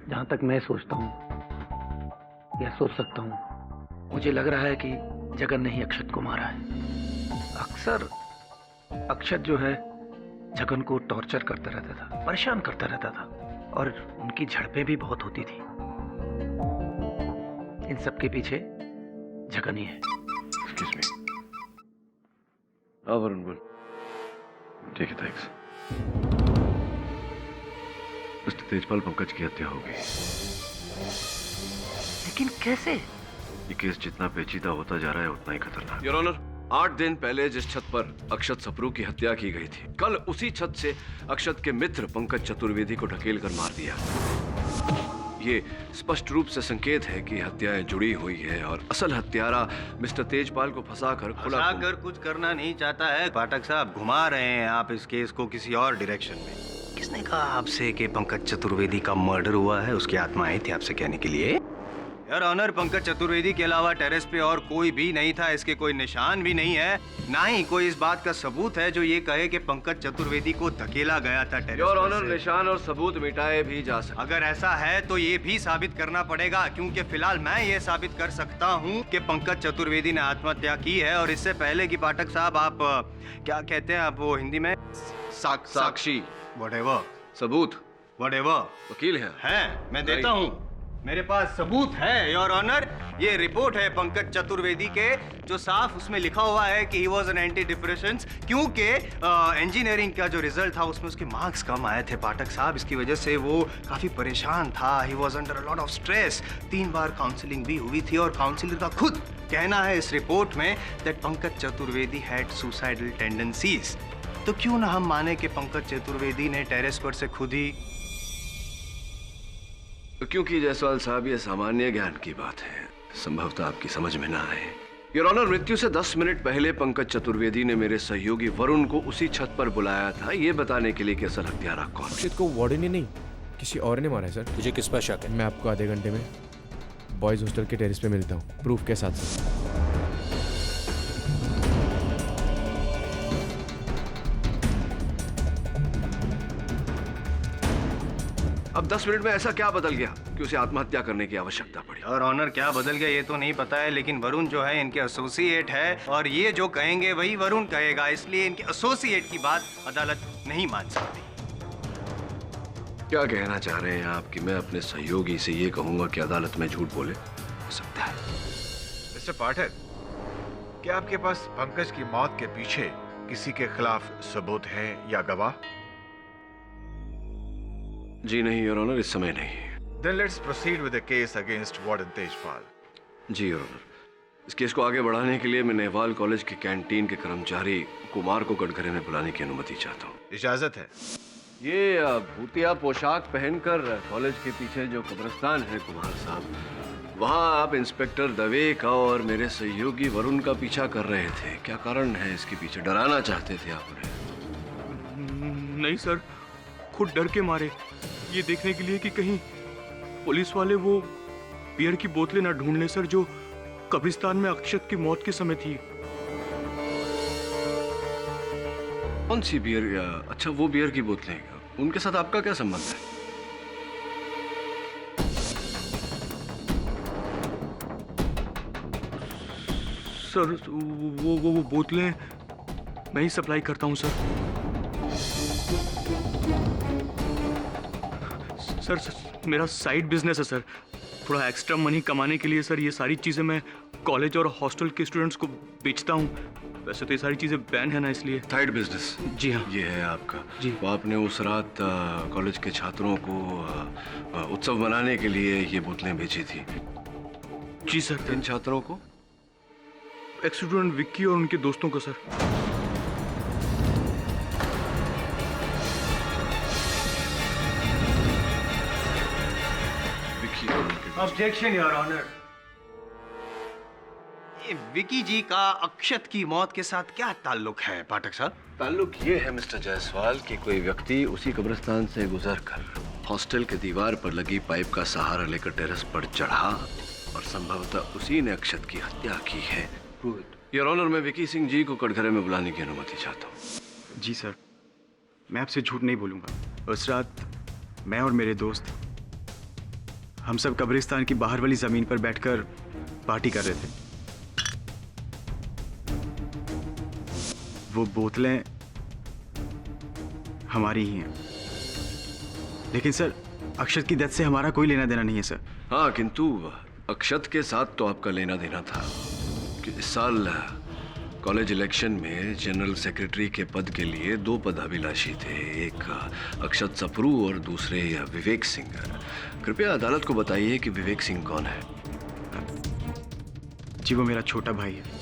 Speaker 7: जहां तक मैं सोचता हूं या सोच सकता हूं, मुझे लग रहा है कि जगन ने ही अक्षत को मारा है। अक्सर अक्षत जो है जगन को टॉर्चर करता रहता था, परेशान करता रहता था, और उनकी झड़पें भी बहुत होती थी। इन सब के पीछे जगन ही है।
Speaker 10: Excuse me. हाँ वरुण बोल। ठीक है, थैंक्स। मिस्टर तेजपाल पंकज की हत्या हो गई।
Speaker 7: लेकिन कैसे?
Speaker 10: ये केस जितना पेचीदा होता जा रहा है उतना ही खतरनाक।
Speaker 11: योर ऑनर, 8 दिन पहले जिस छत पर अक्षत सप्रू की हत्या की गई थी, कल उसी छत से अक्षत के मित्र पंकज चतुर्वेदी को ढकेल कर मार दिया। ये स्पष्ट रूप से संकेत है कि हत्याएं जुड़ी हुई है और असल हत्यारा मिस्टर तेजपाल को फंसाकर
Speaker 3: कुछ करना नहीं चाहता है। पाठक साहब, घुमा रहे हैं आप इस केस को किसी और डायरेक्शन में। किसने कहा आपसे कि पंकज चतुर्वेदी का मर्डर हुआ है? उसकी आत्मा आई थी आपसे कहने के लिए। यार ऑनर, पंकज चतुर्वेदी के अलावा टेरेस पे और कोई भी नहीं था। इसके कोई निशान भी नहीं है, ना ही कोई इस बात का सबूत है जो ये कहे कि पंकज चतुर्वेदी को धकेला गया था टेरेस
Speaker 11: योर
Speaker 3: पर
Speaker 11: ऑनर,
Speaker 3: से।
Speaker 11: निशान और सबूत मिटाए भी जा सकते।
Speaker 3: अगर ऐसा है तो ये भी साबित करना पड़ेगा, क्योंकि फिलहाल मैं ये साबित कर सकता हूँ कि पंकज चतुर्वेदी ने आत्महत्या की है। और इससे पहले कि पाठक साहब, आप क्या कहते हैं आप वो हिंदी में?
Speaker 11: साक्षी,
Speaker 3: व्हाटएवर,
Speaker 11: सबूत,
Speaker 3: व्हाटएवर,
Speaker 11: वकील है
Speaker 3: मैं देता हूँ। मेरे पास सबूत है योर ऑनर ये रिपोर्ट है पंकज चतुर्वेदी के, जो साफ उसमें लिखा हुआ है कि he was an anti depressions, क्योंकि इंजीनियरिंग का जो रिजल्ट था उसमें उसके मार्क्स कम आए थे पाठक साहब। इसकी वजह से वो काफ़ी परेशान था। He was under a lot of stress. 3 bar counselling भी हुई थी और काउंसलर का खुद कहना है इस रिपोर्ट में that Pankaj Chaturvedi had suicidal tendencies. तो क्यों ना हम माने कि पंकज चतुर्वेदी ने टेरेस पर से खुद ही।
Speaker 10: क्योंकि जायसवाल साहब ये सामान्य ज्ञान की बात है, संभवतः आपकी समझ में ना आए। योर ऑनर, मृत्यु से 10 मिनट पहले पंकज चतुर्वेदी ने मेरे सहयोगी वरुण को उसी छत पर बुलाया था, ये बताने के लिए कि असल हत्यारा कौन है।
Speaker 17: अक्षत को वार्डन ही नहीं किसी और ने मारा है सर।
Speaker 16: तुझे किस पर शक है?
Speaker 17: मैं आपको आधे घंटे में बॉयज हॉस्टल के टेरेस पे मिलता हूँ, प्रूफ के साथ सर।
Speaker 10: अब 10 मिनट में ऐसा क्या बदल गया कि उसे आत्महत्या करने की आवश्यकता पड़ी?
Speaker 3: और ऑनर क्या बदल गया ये तो नहीं पता है, लेकिन वरुण जो है इनके एसोसिएट है और ये जो कहेंगे वही वरुण कहेगा, इसलिए इनके एसोसिएट की बात अदालत नहीं मान सकती।
Speaker 10: क्या कहना चाह रहे हैं आप कि मैं अपने सहयोगी से ये कहूंगा कि अदालत में झूठ बोले? हो सकता है।
Speaker 18: मिस्टर पाठक, क्या आपके पास पंकज की मौत के पीछे किसी के खिलाफ सबूत है या गवाह?
Speaker 10: जी नहीं योर ऑनर, इस समय नहीं।
Speaker 18: Then let's proceed with the case against Warden Tejpal.
Speaker 10: जी योर ऑनर, इस केस को आगे बढ़ाने के लिए मैं नेवाल कॉलेज के कैंटीन के कर्मचारी कुमार को कटघरे में बुलाने की अनुमति चाहता हूँ।
Speaker 18: इजाजत है।
Speaker 10: ये भूतिया पोशाक पहनकर कॉलेज के पीछे जो कब्रिस्तान है कुमार साहब, वहाँ आप इंस्पेक्टर दवे का और मेरे सहयोगी वरुण का पीछा कर रहे थे। क्या कारण है इसके पीछे? डराना चाहते थे आप उन्हें?
Speaker 2: नहीं सर, खुद डर के मारे, ये देखने के लिए कि कहीं पुलिस वाले वो बियर की बोतलें ना ढूंढ लें सर, जो कब्रिस्तान में अक्षत की मौत के समय थी।
Speaker 10: कौन सी बियर? अच्छा, वो बियर की बोतलें, उनके साथ आपका क्या संबंध है?
Speaker 2: सर वो बोतलें मैं ही सप्लाई करता हूँ सर। सर मेरा साइड बिजनेस है सर, थोड़ा एक्स्ट्रा मनी कमाने के लिए सर ये सारी चीज़ें मैं कॉलेज और हॉस्टल के स्टूडेंट्स को बेचता हूँ। वैसे तो ये सारी चीज़ें बैन है ना, इसलिए।
Speaker 10: Side business?
Speaker 2: जी हाँ।
Speaker 10: ये है आपका?
Speaker 2: जी।
Speaker 10: तो आपने उस रात कॉलेज के छात्रों को उत्सव मनाने के लिए ये बोतलें बेची थी?
Speaker 2: जी सर।
Speaker 10: किन छात्रों को?
Speaker 2: एक स्टूडेंट विक्की और उनके दोस्तों को सर।
Speaker 3: Objection your honour. ये विकी जी का अक्षत की मौत के साथ क्या ताल्लुक है पाठक साहब?
Speaker 10: ताल्लुक ये है मिस्टर जायसवाल कि कोई व्यक्ति उसी कब्रिस्तान से गुजरकर हॉस्टल के दीवार पर लगी पाइप का सहारा लेकर टेरेस पर चढ़ा और संभवतः उसी ने अक्षत की हत्या की है। योर ऑनर, मैं विकी सिंह जी को कटघरे में बुलाने की अनुमति चाहता हूँ।
Speaker 8: जी सर, मैं आपसे झूठ नहीं बोलूँगा। उस रात मैं और मेरे दोस्त हम सब कब्रिस्तान की बाहर वाली ज़मीन पर बैठकर पार्टी कर रहे थे। वो बोतलें हमारी ही हैं, लेकिन सर अक्षत की डेथ से हमारा कोई लेना देना नहीं है सर।
Speaker 10: हाँ, किंतु अक्षत के साथ तो आपका लेना देना था कि इस साल कॉलेज इलेक्शन में जनरल सेक्रेटरी के पद के लिए 2 पद अभिलाषी थे, एक अक्षत सप्रू और दूसरे विवेक सिंह। कृपया अदालत को बताइए कि विवेक सिंह कौन है?
Speaker 8: जी वो मेरा छोटा भाई है।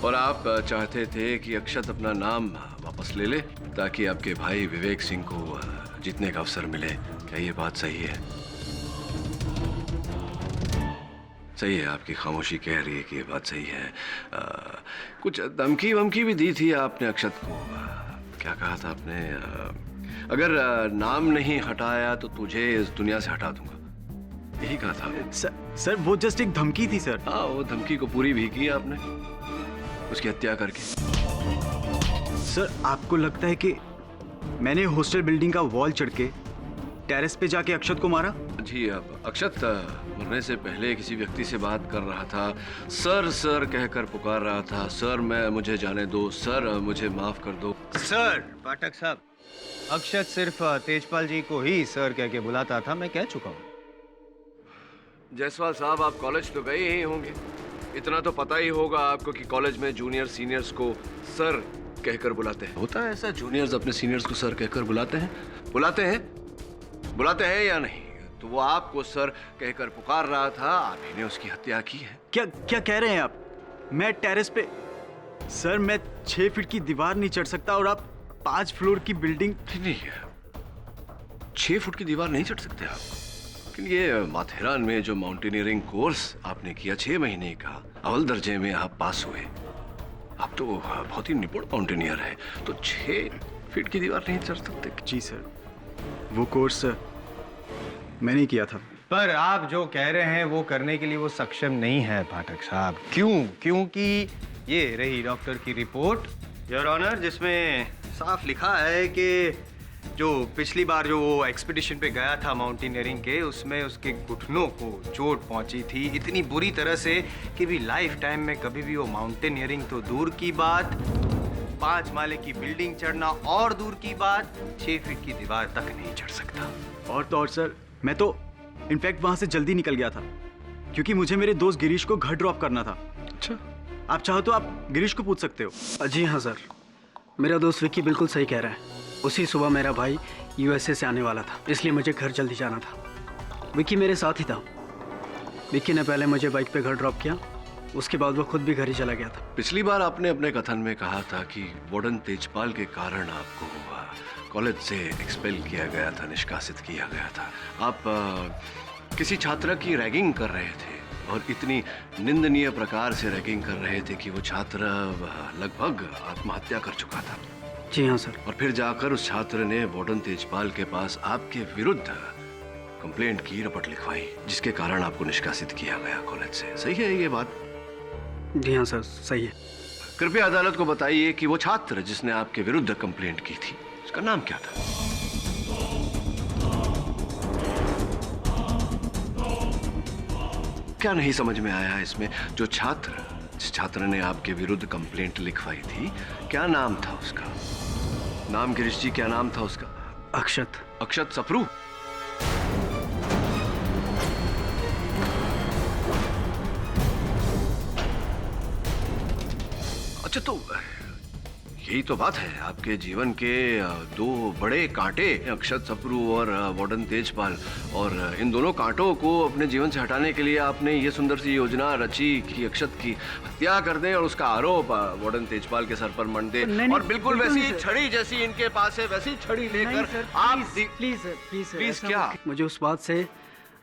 Speaker 10: और आप चाहते थे कि अक्षत अपना नाम वापस ले ले ताकि आपके भाई विवेक सिंह को जीतने का अवसर मिले। क्या ये बात सही है? सही है, आपकी खामोशी कह रही है कि ये बात सही है। कुछ धमकी वमकी भी दी थी आपने अक्षत को। क्या कहा था आपने? अगर नाम नहीं हटाया तो तुझे इस दुनिया से हटा दूंगा, यही कहा था।
Speaker 8: सर वो जस्ट एक धमकी थी सर।
Speaker 10: हाँ, वो धमकी को पूरी भी की आपने उसकी हत्या करके।
Speaker 8: सर आपको लगता है कि मैंने हॉस्टल बिल्डिंग का वॉल चढ़ के टेरेस पे जाके अक्षत को मारा?
Speaker 10: जी, अब अक्षत मरने से पहले किसी व्यक्ति से बात कर रहा था, सर सर कहकर पुकार रहा था, सर मुझे जाने दो, सर मुझे माफ कर दो।
Speaker 3: सर पाठक साहब, अक्षत सिर्फ तेजपाल जी को ही सर कह के बुलाता था, मैं कह चुका हूँ।
Speaker 10: जायसवाल साहब, आप कॉलेज तो गए ही होंगे। इतना तो पता ही होगा आपको कि कॉलेज में जूनियर सीनियर्स को सर कहकर बुलाते हैं। होता है ऐसा, जूनियर्स अपने सीनियर्स को सर कहकर बुलाते हैं? बुलाते हैं या नहीं? तो वो आपको सर कहकर पुकार रहा था, आप ही ने उसकी हत्या की है।
Speaker 8: क्या क्या कह रहे हैं आप? मैं टेरेस पे, सर मैं 6 फीट की दीवार नहीं चढ़ सकता और आप 5 फ्लोर की बिल्डिंग।
Speaker 10: नहीं, 6 फुट की दीवार नहीं चढ़ सकते आप, लेकिन ये माथेरान में जो माउंटेनियरिंग कोर्स आपने किया 6 महीने का, अव्वल दर्जे में आप पास हुए, आप तो बहुत ही निपुण माउंटेनियर है, तो 6 फीट की दीवार नहीं चढ़ सकते?
Speaker 8: जी सर, वो कोर्स मैंने किया था।
Speaker 3: पर आप जो कह रहे हैं वो करने के लिए वो सक्षम नहीं है पाठक साहब। क्यों? क्योंकि ये रही डॉक्टर की रिपोर्ट, योर ऑनर, जिसमें साफ लिखा है कि जो पिछली बार जो वो एक्सपीडिशन पे गया था माउंटेनियरिंग के, उसमें उसके घुटनों को चोट पहुंची थी इतनी बुरी तरह से कि भी लाइफ टाइम में कभी भी वो माउंटेनियरिंग तो दूर की बात, 5 माले की बिल्डिंग चढ़ना और दूर की बात, 6 फीट की दीवार तक नहीं चढ़ सकता।
Speaker 8: और तो और सर, मैं तो इनफैक्ट वहां से जल्दी निकल गया था क्योंकि मुझे मेरे दोस्त गिरीश को घर ड्रॉप करना था।
Speaker 10: अच्छा,
Speaker 8: आप चाहो तो आप गिरीश को पूछ सकते हो।
Speaker 9: जी हाँ सर, मेरा दोस्त विक्की बिल्कुल सही कह रहा है। उसी सुबह मेरा भाई यूएसए से आने वाला था, इसलिए मुझे घर जल्दी जाना था। विक्की मेरे साथ ही था। विक्की ने पहले मुझे बाइक पे घर ड्रॉप किया, उसके बाद वो खुद भी घर ही चला गया था।
Speaker 10: पिछली बार आपने अपने कथन में कहा था कि वार्डन तेजपाल के कारण आपको कॉलेज से एक्सपेल किया गया था, निष्कासित किया गया था। आप किसी छात्रा की रैगिंग कर रहे थे और इतनी निंदनीय प्रकार से रैगिंग कर रहे थे कि वो छात्र लगभग आत्महत्या कर चुका था।
Speaker 9: जी हाँ सर।
Speaker 10: और फिर जाकर उस छात्र ने वार्डन तेजपाल के पास आपके विरुद्ध कंप्लेंट की, रिपोर्ट लिखवाई, जिसके कारण आपको निष्कासित किया गया कॉलेज से। सही है ये बात?
Speaker 9: जी हाँ सर, सही है।
Speaker 10: कृपया अदालत को बताइए कि वो छात्र जिसने आपके विरुद्ध कंप्लेंट की थी, उसका नाम क्या था? क्या नहीं समझ में आया इसमें? जो छात्र, जिस छात्र ने आपके विरुद्ध कंप्लेंट लिखवाई थी, क्या नाम था उसका? नाम गिरीश जी, क्या नाम था उसका?
Speaker 9: अक्षत।
Speaker 10: अक्षत सप्रू? अच्छा, तो यही तो बात है आपके जीवन के 2 बड़े कांटे, अक्षत सप्रू और वार्डन तेजपाल, और इन दोनों कांटों को अपने जीवन से हटाने के लिए आपने ये सुंदर सी योजना रची कि अक्षत की हत्या कर दें और उसका आरोप वार्डन तेजपाल के सर पर मंड दें, और बिल्कुल वैसी छड़ी जैसी इनके पास है वैसी छड़ी लेकर आप।
Speaker 9: प्लीज क्या? मुझे उस बात से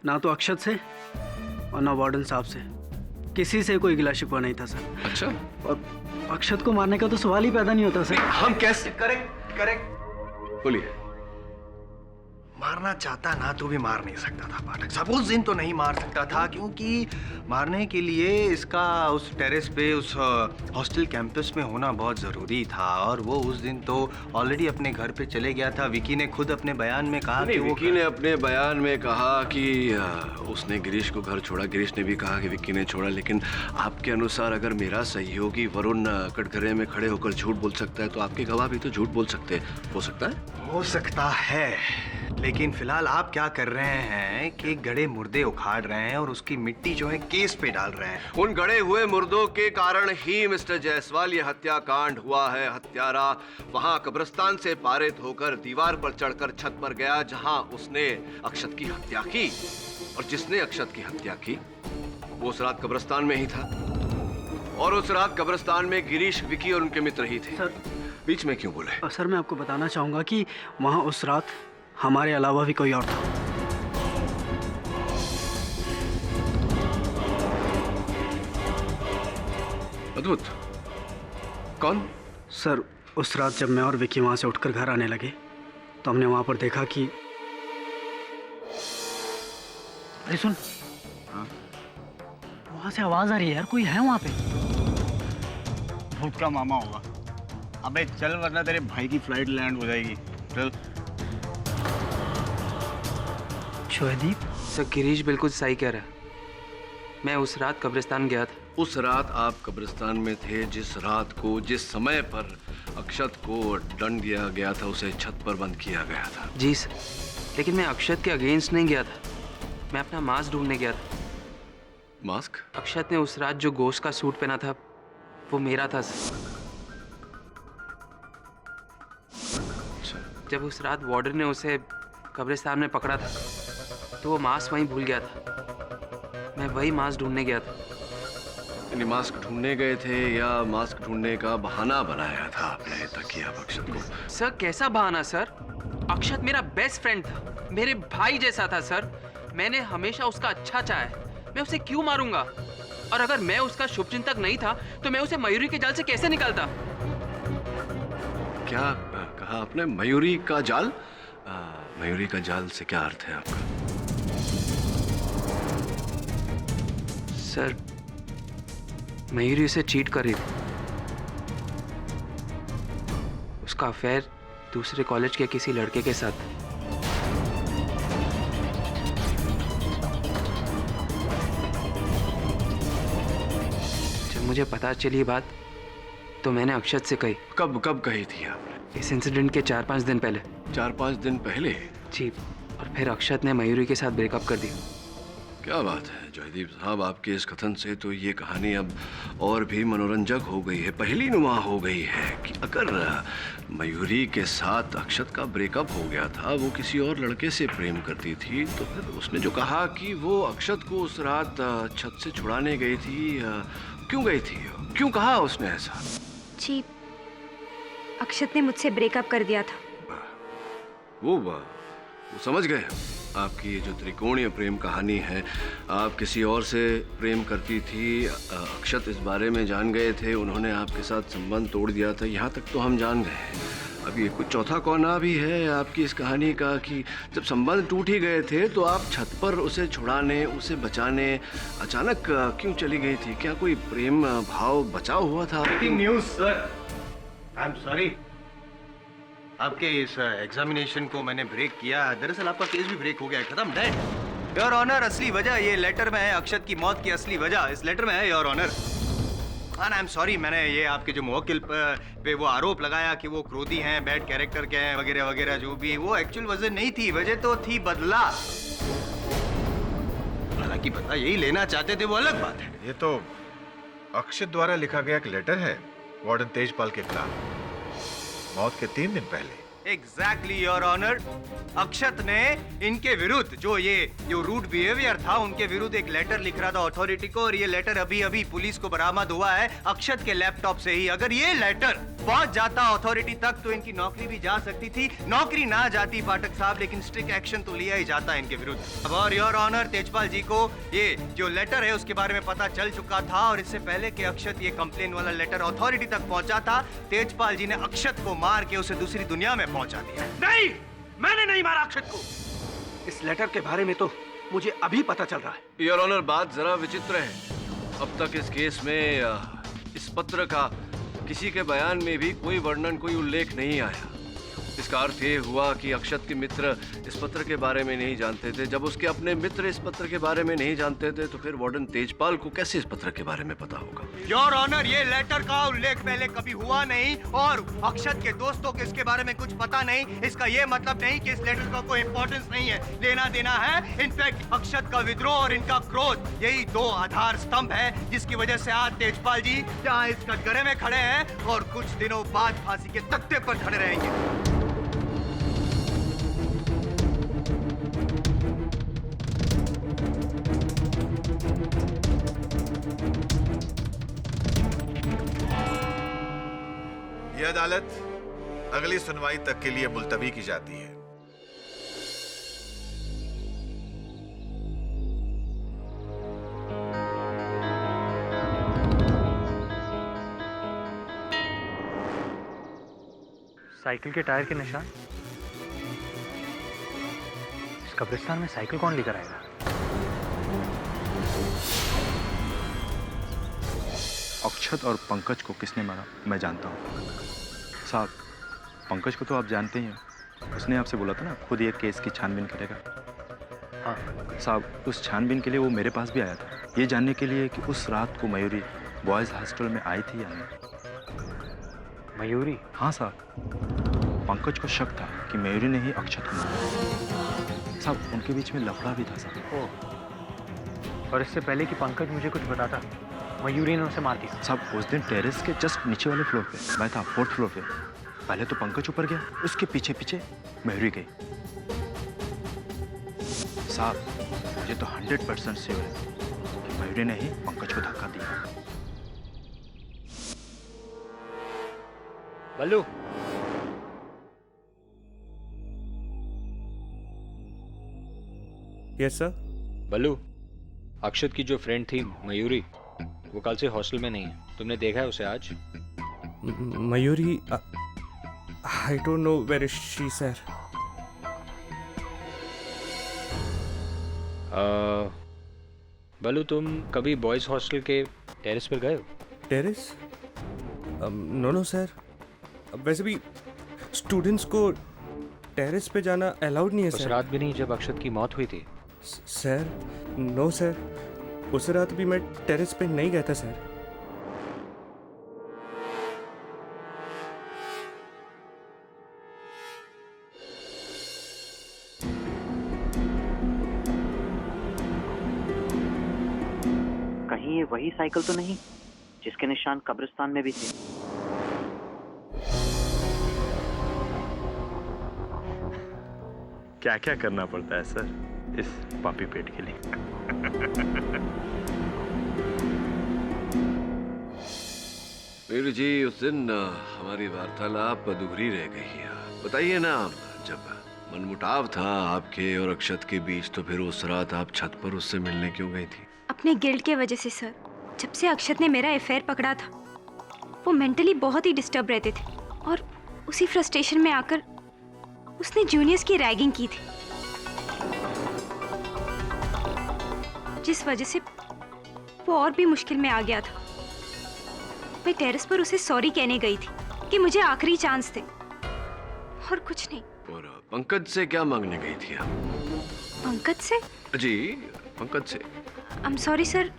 Speaker 9: ना तो अक्षत से और ना वार्डन साहब से किसी से कोई गिला शिकवा नहीं था सर।
Speaker 10: अच्छा,
Speaker 9: और अक्षत को मारने का तो सवाल ही पैदा नहीं होता सर।
Speaker 10: हम कैसे?
Speaker 3: करेक्ट
Speaker 10: बोलिए।
Speaker 3: मारना चाहता ना तो भी मार नहीं सकता था पाठक साहब, उस दिन तो नहीं मार सकता था, क्योंकि मारने के लिए इसका उस टेरेस पे, उस हॉस्टल कैंपस में होना बहुत ज़रूरी था, और वो उस दिन तो ऑलरेडी अपने घर पे चले गया था। विकी ने खुद अपने बयान में कहा कि
Speaker 10: विकी ने अपने बयान में कहा कि उसने गिरीश को घर छोड़ा, गिरीश ने भी कहा कि विकी ने छोड़ा, लेकिन आपके अनुसार अगर मेरा सहयोगी वरुण कटघरे में खड़े होकर झूठ बोल सकता है तो आपके गवाह भी तो झूठ बोल सकते हैं। हो सकता है?
Speaker 3: हो सकता है, लेकिन फिलहाल आप क्या कर रहे हैं कि गड़े मुर्दे उखाड़ रहे हैं और उसकी मिट्टी जो है केस पे डाल रहे हैं।
Speaker 10: उन गड़े हुए मुर्दों के कारण ही मिस्टर जायसवाल ये हत्याकांड हुआ है। हत्यारा वहां कब्रिस्तान से पारित होकर दीवार पर चढ़कर छत पर गया जहां उसने अक्षत की हत्या की, और जिसने अक्षत की हत्या की वो उस रात कब्रिस्तान में ही था, और उस रात कब्रिस्तान में गिरीश, विकी और उनके मित्र ही थे।
Speaker 9: सर,
Speaker 10: बीच में क्यों बोले?
Speaker 9: सर, मैं आपको बताना चाहूंगा कि वहां उस रात हमारे अलावा भी कोई और था।
Speaker 10: अद्भुत। कौन?
Speaker 9: सर, उस रात जब मैं और विकी वहां से उठकर घर आने लगे तो हमने वहां पर देखा कि अरे सुन, वहां से आवाज आ रही है यार, कोई है वहां पे।
Speaker 8: भूत का मामा होगा। अबे चल, वरना तेरे भाई की फ्लाइट लैंड हो जाएगी। चल।
Speaker 9: शोएदीप,
Speaker 4: सर गिरीश बिल्कुल सही कह रहा है। मैं उस रात कब्रिस्तान गया था।
Speaker 10: उस रात आप कब्रिस्तान में थे, जिस रात को, जिस समय पर अक्षत को दंड दिया गया था, उसे छत पर बंद किया गया था।
Speaker 4: जी सर, लेकिन मैं अक्षत के अगेंस्ट नहीं गया था, मैं अपना मांस ढूंढने गया था।
Speaker 10: मास्क?
Speaker 4: अक्षत ने उस रात जो गोश्त का सूट पहना था वो मेरा था सर। जब उस रात वार्डन ने उसे कब्रिस्तान में पकड़ा था तो वो मास्क वहीं भूल गया था। मैं वही मास्क ढूंढने गया था।
Speaker 10: यानी मास्क ढूंढने गए थे या मास्क ढूंढने का बहाना बनाया था आपने ताकि आप अक्षत को?
Speaker 4: सर कैसा बहाना सर? अक्षत मेरा बेस्ट फ्रेंड था, मेरे भाई जैसा था सर। मैंने हमेशा उसका अच्छा चाहा है, मैं उसे क्यों मारूंगा? और अगर मैं उसका शुभचिंतक नहीं था तो मैं उसे मयूरी के जाल से कैसे निकालता?
Speaker 10: क्या कहा आपने? मयूरी का जाल? मयूरी का जाल से क्या अर्थ है आपका?
Speaker 4: सर मयूरी उसे चीट कर रही थी। उसका अफेयर दूसरे कॉलेज के किसी लड़के के साथ। जब मुझे पता चली बात तो मैंने अक्षत से कही।
Speaker 10: कब कही थी आपने?
Speaker 4: इस इंसिडेंट के 4-5 दिन पहले।
Speaker 10: 4-5 दिन पहले?
Speaker 4: जी, और फिर अक्षत ने मयूरी के साथ ब्रेकअप कर दिया।
Speaker 10: क्या बात है जयदीप साहब, आपके इस कथन से तो ये कहानी अब और भी मनोरंजक हो गई है, पहली नुमा हो गई है कि अगर मयूरी के साथ अक्षत का ब्रेकअप हो गया था, वो किसी और लड़के से प्रेम करती थी, तो फिर उसने जो कहा कि वो अक्षत को उस रात छत से छुड़ाने गई थी, क्यों गई थी? क्यों कहा उसने ऐसा?
Speaker 12: जी, अक्षत ने मुझसे ब्रेकअप कर दिया था।
Speaker 10: वो समझ गए आपकी ये जो त्रिकोणीय प्रेम कहानी है। आप किसी और से प्रेम करती थी, अक्षत इस बारे में जान गए थे, उन्होंने आपके साथ संबंध तोड़ दिया था, यहाँ तक तो हम जान गए हैं। अब ये कुछ चौथा कोना भी है आपकी इस कहानी का कि जब संबंध टूट ही गए थे तो आप छत पर उसे छुड़ाने, उसे बचाने अचानक क्यों चली गई थी? क्या कोई प्रेम भाव बचा हुआ था?
Speaker 3: Breaking news sir, I am sorry, आपके इस एग्जामिनेशन को मैंने ब्रेक किया। दरअसल आपका केस भी ब्रेक हो गया, खत्म, डेड। योर ऑनर, असली वजह ये लेटर में है। अक्षत की मौत की असली वजह इस लेटर में है your honour. I am sorry, मैंने ये आपके जो मुवक्किल पे वो आरोप लगाया कि वो क्रोधी हैं, बैड कैरेक्टर के हैं वगैरह वगैरह, जो भी वो एक्चुअल वजह नहीं थी। वजह तो थी बदला। हालांकि बदला यही लेना चाहते थे, वो अलग बात है।
Speaker 18: ये तो अक्षत द्वारा लिखा गया एक लेटर है वार्डन तेजपाल के खिलाफ, मौत के 3 दिन पहले।
Speaker 3: एग्जैक्टली योर ऑनर, अक्षत ने इनके विरुद्ध जो रूड बिहेवियर था उनके विरुद्ध एक लेटर लिख रहा था अथॉरिटी को, और ये लेटर अभी अभी पुलिस को बरामद हुआ है अक्षत के लैपटॉप से ही। अगर ये लेटर पहुंच जाता अथॉरिटी तक तो इनकी नौकरी भी जा सकती थी। नौकरी ना जाती पाठक साहब, लेकिन स्ट्रिक्ट एक्शन तो लिया ही जाता इनके विरुद्ध। अब और योर ऑनर, तेजपाल जी को ये जो लेटर है उसके बारे में पता चल चुका था, और इससे पहले कि अक्षत ये कंप्लेन वाला लेटर अथॉरिटी तक पहुंचा था, तेजपाल जी ने अक्षत को मार के उसे दूसरी दुनिया में पहुंचा दिया।
Speaker 7: नहीं, मैंने नहीं मारा अक्षत को। इस लेटर के बारे में तो मुझे अभी पता चल रहा है।
Speaker 10: योर ऑनर, बात जरा विचित्र है। अब तक इस केस में इस पत्र का किसी के बयान में भी कोई वर्णन, कोई उल्लेख नहीं आया। इसका अर्थ ये हुआ कि अक्षत के मित्र इस पत्र के बारे में नहीं जानते थे। जब उसके अपने मित्र इस पत्र के बारे में नहीं जानते थे तो फिर वार्डन तेजपाल को कैसे इस पत्र के बारे में पता होगा?
Speaker 3: योर ऑनर, ये लेटर का उल्लेख पहले कभी हुआ नहीं, और अक्षत के दोस्तों को इसके बारे में कुछ पता नहीं। इसका ये मतलब नहीं कि इस लेटर का कोई इंपॉर्टेंस नहीं है, लेना देना है। इनफैक्ट अक्षत का विद्रोह और इनका क्रोध, यही 2 आधार स्तंभ है जिसकी वजह से आज तेजपाल जी यहाँ इस कटघरे में खड़े हैं और कुछ दिनों बाद फांसी के तख्ते पर खड़े रहेंगे।
Speaker 18: यह अदालत अगली सुनवाई तक के लिए मुलतवी की जाती है।
Speaker 14: साइकिल के टायर के निशान। इस कब्रिस्तान में साइकिल कौन लेकर आएगा?
Speaker 5: अक्षत और पंकज को किसने मारा मैं जानता हूँ साहब। पंकज को तो आप जानते ही हैं, उसने आपसे बोला था ना खुद ये केस की छानबीन करेगा। हाँ साहब, उस छानबीन के लिए वो मेरे पास भी आया था, ये जानने के लिए कि उस रात को मयूरी बॉयज़ हॉस्टल में आई थी या नहीं।
Speaker 14: मयूरी?
Speaker 5: हाँ साहब, पंकज को शक था कि मयूरी ने ही अक्षत को मारा। साहब उनके बीच में लफड़ा भी था साहब।
Speaker 14: और इससे पहले कि पंकज मुझे कुछ बताता, मयूरी ने उसे मार दी।
Speaker 1: साहब उस दिन टेरेस के जस्ट नीचे वाले फ्लोर पे मैं था, 4th फ्लोर पे। पहले तो पंकज ऊपर गया, उसके पीछे पीछे मयूरी गई। साहब मुझे तो 100% श्योर है कि मयूरी ने ही पंकज को धक्का दिया।
Speaker 16: बल्लू,
Speaker 17: यस सर।
Speaker 16: बल्लू, अक्षत की जो फ्रेंड थी मयूरी, वो कल से हॉस्टल में नहीं है। तुमने देखा है उसे आज?
Speaker 17: Mayuri, I don't know where is she sir.
Speaker 16: Ballu, तुम कभी बॉयज हॉस्टल के टेरेस पर गए हो?
Speaker 17: टेरेस? No no sir. वैसे भी स्टूडेंट्स को टेरेस पे जाना अलाउड नहीं है
Speaker 16: उस
Speaker 17: सर।
Speaker 16: रात भी नहीं जब अक्षत की मौत हुई थी?
Speaker 17: सर नो सर, उस रात भी मैं टेरेस पे नहीं गया था सर।
Speaker 15: कहीं ये वही साइकिल तो नहीं जिसके निशान कब्रिस्तान में भी थे?
Speaker 5: क्या क्या करना पड़ता है सर इस पापी पेट के लिए।
Speaker 10: वीरू जी, उस दिन हमारी वार्तालाप अधूरी रह गई। बताइए ना, जब मनमुटाव था आपके और अक्षत के बीच, तो फिर उस रात आप छत पर उससे मिलने क्यों गई थी?
Speaker 12: अपने गिल्ट के वजह से सर। जब से अक्षत ने मेरा अफेयर पकड़ा था, वो मेंटली बहुत ही डिस्टर्ब रहते थे और उसी फ्रस्ट्रेशन में आकर उसने जूनियर्स की रैगिंग की थी, जिस वजह से वो और भी मुश्किल में आ गया था। मैं टेरेस पर उसे सॉरी कहने गई थी कि मुझे आखिरी चांस थे और कुछ नहीं।
Speaker 10: और पंकज से क्या मांगने गई थी आप?
Speaker 12: पंकज से?
Speaker 10: जी, पंकज से।
Speaker 12: I am sorry sir,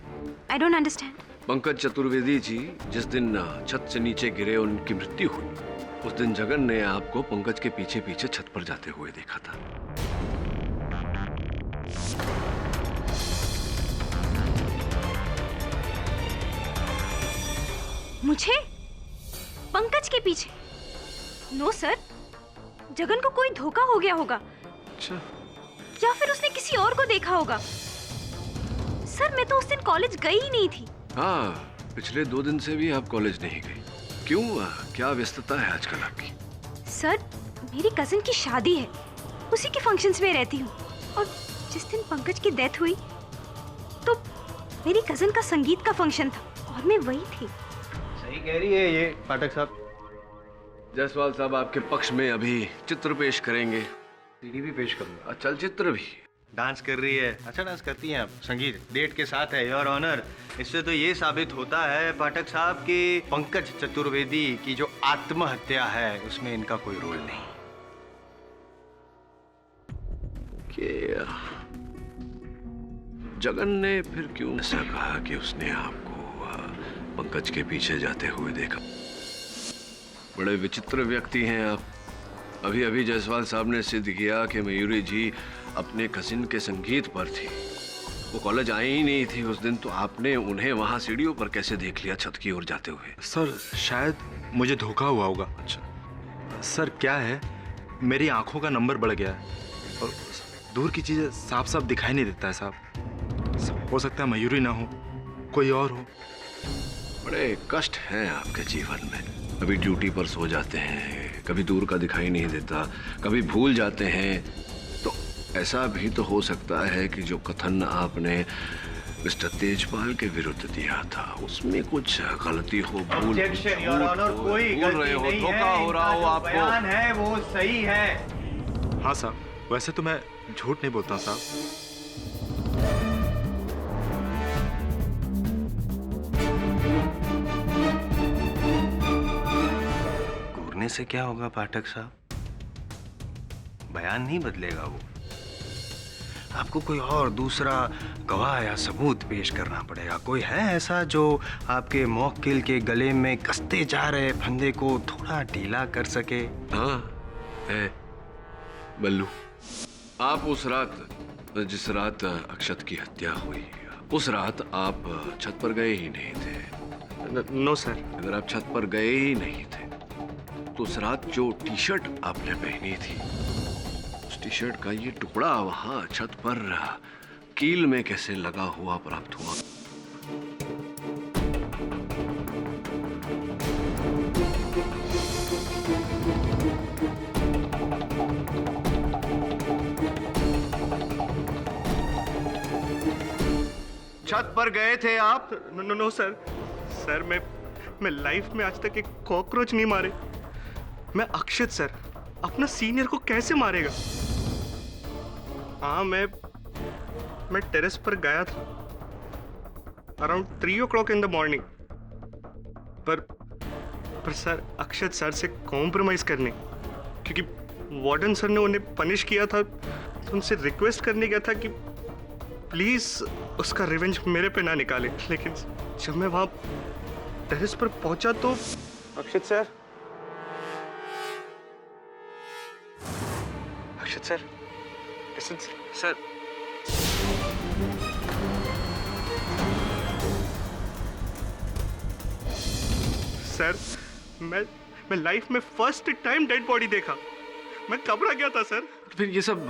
Speaker 12: I don't understand.
Speaker 10: Pankaj Chaturvedi ji जिस दिन छत से नीचे गिरे, उनकी मृत्यु हुई, उस दिन जगन ने आपको पंकज के पीछे पीछे छत पर जाते हुए देखा था।
Speaker 12: मुझे? पंकज के पीछे? नो सर, जगन को कोई धोखा हो गया होगा।
Speaker 10: अच्छा।
Speaker 12: या फिर उसने किसी और को देखा होगा। सर मैं तो उस दिन कॉलेज गई ही नहीं थी।
Speaker 10: हाँ, पिछले 2 दिन से भी आप कॉलेज नहीं गई। क्यों, क्या व्यस्तता है आजकल आपकी?
Speaker 12: सर मेरी कजिन की शादी है, उसी के फंक्शंस में रहती हूँ। और जिस दिन पंकज की डेथ हुई तो मेरी कजिन का संगीत का फंक्शन था और मैं वही थी।
Speaker 3: सही कह रही है ये पाठक साहब।
Speaker 10: जायसवाल साहब आपके पक्ष में अभी चित्र पेश करेंगे।
Speaker 3: सीडी भी पेश करूंगा।
Speaker 10: चलचित्र भी।
Speaker 3: डांस कर रही है, अच्छा डांस करती हैं आप। संगीत डेट के साथ है, योर ऑनर। इससे तो ये साबित होता है पाठक साहब कि पंकज चतुर्वेदी की जो आत्महत्या है उसमें इनका कोई रोल नहीं।
Speaker 10: कि जगन ने फिर क्यों ऐसा कहा कि उसने आपको पंकज के पीछे जाते हुए देखा? बड़े विचित्र व्यक्ति हैं आप। अभी अभी जायसवाल साहब ने सिद्ध किया कि मयूरी जी अपने कजिन के संगीत पर थी। वो कॉलेज आई ही नहीं थी उस दिन, तो आपने उन्हें वहां सीढ़ियों पर कैसे देख लिया छत की ओर जाते हुए?
Speaker 5: सर शायद मुझे धोखा हुआ होगा। अच्छा सर, क्या है, मेरी आंखों का नंबर बढ़ गया है और दूर की चीजें साफ साफ दिखाई नहीं देता है साहब। हो सकता है मयूरी ना हो, कोई और हो।
Speaker 10: बड़े कष्ट हैं आपके जीवन में। कभी ड्यूटी पर सो जाते हैं, कभी दूर का दिखाई नहीं देता, कभी भूल जाते हैं। तो ऐसा भी तो हो सकता है कि जो कथन आपने मिस्टर तेजपाल के विरुद्ध दिया था उसमें कुछ गलती हो, भूल
Speaker 3: योर ऑनर, कोई गलती नहीं है।
Speaker 10: धोखा हो रहा हो आपको।
Speaker 3: बयान है वो सही है।
Speaker 5: हाँ साहब, वैसे तो मैं झूठ नहीं बोलता साहब।
Speaker 3: घूरने से क्या होगा पाठक साहब, बयान नहीं बदलेगा वो। आपको कोई और दूसरा गवाह या सबूत पेश करना पड़ेगा। कोई है ऐसा जो आपके मौकिल के गले में कसते जा रहे फंदे को थोड़ा ढीला कर सके?
Speaker 10: हाँ है बल्लू। आप उस रात, जिस रात अक्षत की हत्या हुई, उस रात आप छत पर गए ही नहीं थे।
Speaker 2: No sir.
Speaker 10: अगर आप छत पर गए ही नहीं थे तो उस रात जो टी शर्ट आपने पहनी थी, उस टी शर्ट का ये टुकड़ा वहां छत पर कील में कैसे लगा हुआ प्राप्त हुआ?
Speaker 2: छत पर गए थे आप? No sir. सर मैं लाइफ में आज तक एक कॉकरोच नहीं मारे। मैं अक्षत सर अपना सीनियर को कैसे मारेगा? हाँ, मैं टेरेस पर गया था around 3 o'clock in the morning, पर सर अक्षत सर से कॉम्प्रोमाइज करने, क्योंकि वार्डन सर ने उन्हें पनिश किया था, तो उनसे रिक्वेस्ट करने गया था कि प्लीज उसका रिवेंज मेरे पे ना निकाले। लेकिन जब मैं वहां टेरेस पर पहुंचा तो अक्षत सर लिसन सर। सर मैं लाइफ में फर्स्ट टाइम डेड बॉडी देखा। मैं घबरा गया था सर।
Speaker 10: फिर ये सब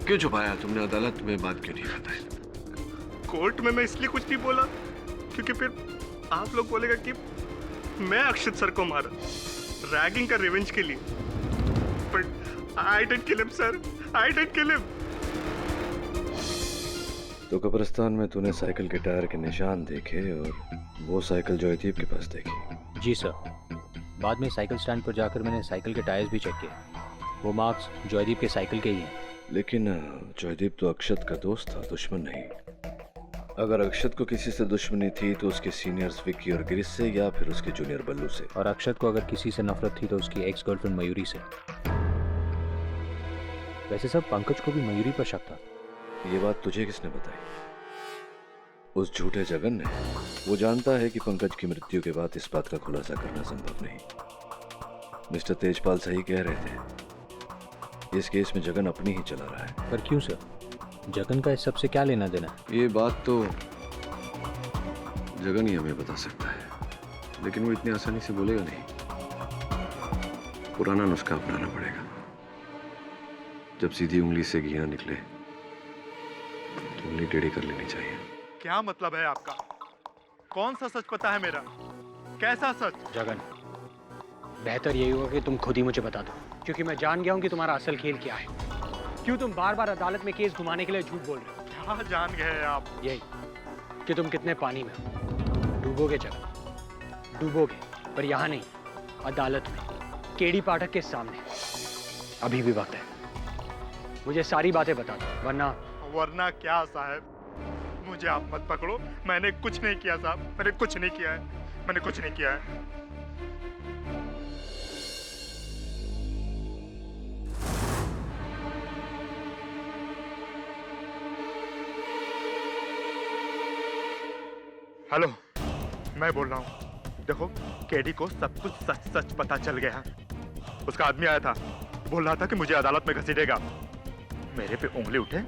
Speaker 10: क्यों छुपाया तुमने? अदालत में बात क्यों नहीं बताई?
Speaker 2: कोर्ट में मैं इसलिए कुछ नहीं बोला क्योंकि फिर आप लोग बोलेगा कि मैं अक्षत सर को मारा रैगिंग का रिवेंज के लिए। But I didn't kill him sir, I didn't kill him.
Speaker 10: तो कब्रिस्तान में तूने साइकिल के टायर के निशान देखे और वो साइकिल जॉयदीप के पास देखी?
Speaker 16: जी सर। बाद में साइकिल स्टैंड पर जाकर मैंने साइकिल के टायर्स भी चेक किए। वो मार्क्स जॉयदीप के साइकिल के ही हैं।
Speaker 10: लेकिन जॉयदीप तो अक्षत का दोस्त था, दुश्मन नहीं। अगर अक्षत को किसी से दुश्मनी थी तो उसके सीनियर्स विक्की और गिरीश से, या फिर उसके जूनियर बल्लू से।
Speaker 16: और अक्षत को अगर किसी से नफरत थी तो उसकी एक्स गर्लफ्रेंड मयूरी से। वैसे सब पंकज को भी मयूरी पर शक था।
Speaker 10: ये बात तुझे किसने बताई? उस झूठे जगन ने। वो जानता है कि पंकज की मृत्यु के बाद इस बात का खुलासा करना संभव नहीं। मिस्टर तेजपाल सही कह रहे थे, इस केस में जगन अपनी ही चला रहा है।
Speaker 16: पर क्यों सर? जगन का इस सबसे क्या लेना देना?
Speaker 10: ये बात तो जगन ही हमें बता सकता है, लेकिन वो इतनी आसानी से बोलेगा नहीं। पुराना नुस्खा अपनाना पड़ेगा। जब सीधी उंगली से घी ना निकले तो उंगली टेढ़ी कर लेनी चाहिए।
Speaker 1: क्या मतलब है आपका? कौन सा सच पता है मेरा? कैसा सच?
Speaker 9: जगन, बेहतर यही होगा कि तुम खुद ही मुझे बता दो, क्योंकि मैं जान गया हूं कि तुम्हारा असल खेल क्या है। क्यों तुम बार बार अदालत में केस घुमाने के लिए झूठ बोल रहे हो?
Speaker 1: क्या जान गए आप?
Speaker 9: यही कि तुम कितने पानी में हो। डूबोगे जगन, डूबोगे, पर यहाँ नहीं, अदालत में, केडी पाठक के सामने। अभी भी वक्त है, मुझे सारी बातें बता दो,
Speaker 1: वरना क्या साहब? मुझे आप मत पकड़ो, मैंने कुछ नहीं किया साहब, मैंने कुछ नहीं किया है, मैंने कुछ नहीं किया है। हेलो, मैं बोल रहा हूँ। देखो, केडी को सब कुछ सच सच पता चल गया। उसका आदमी आया था, बोल रहा था कि मुझे अदालत में घसीटेगा। मेरे पे उंगली उठे,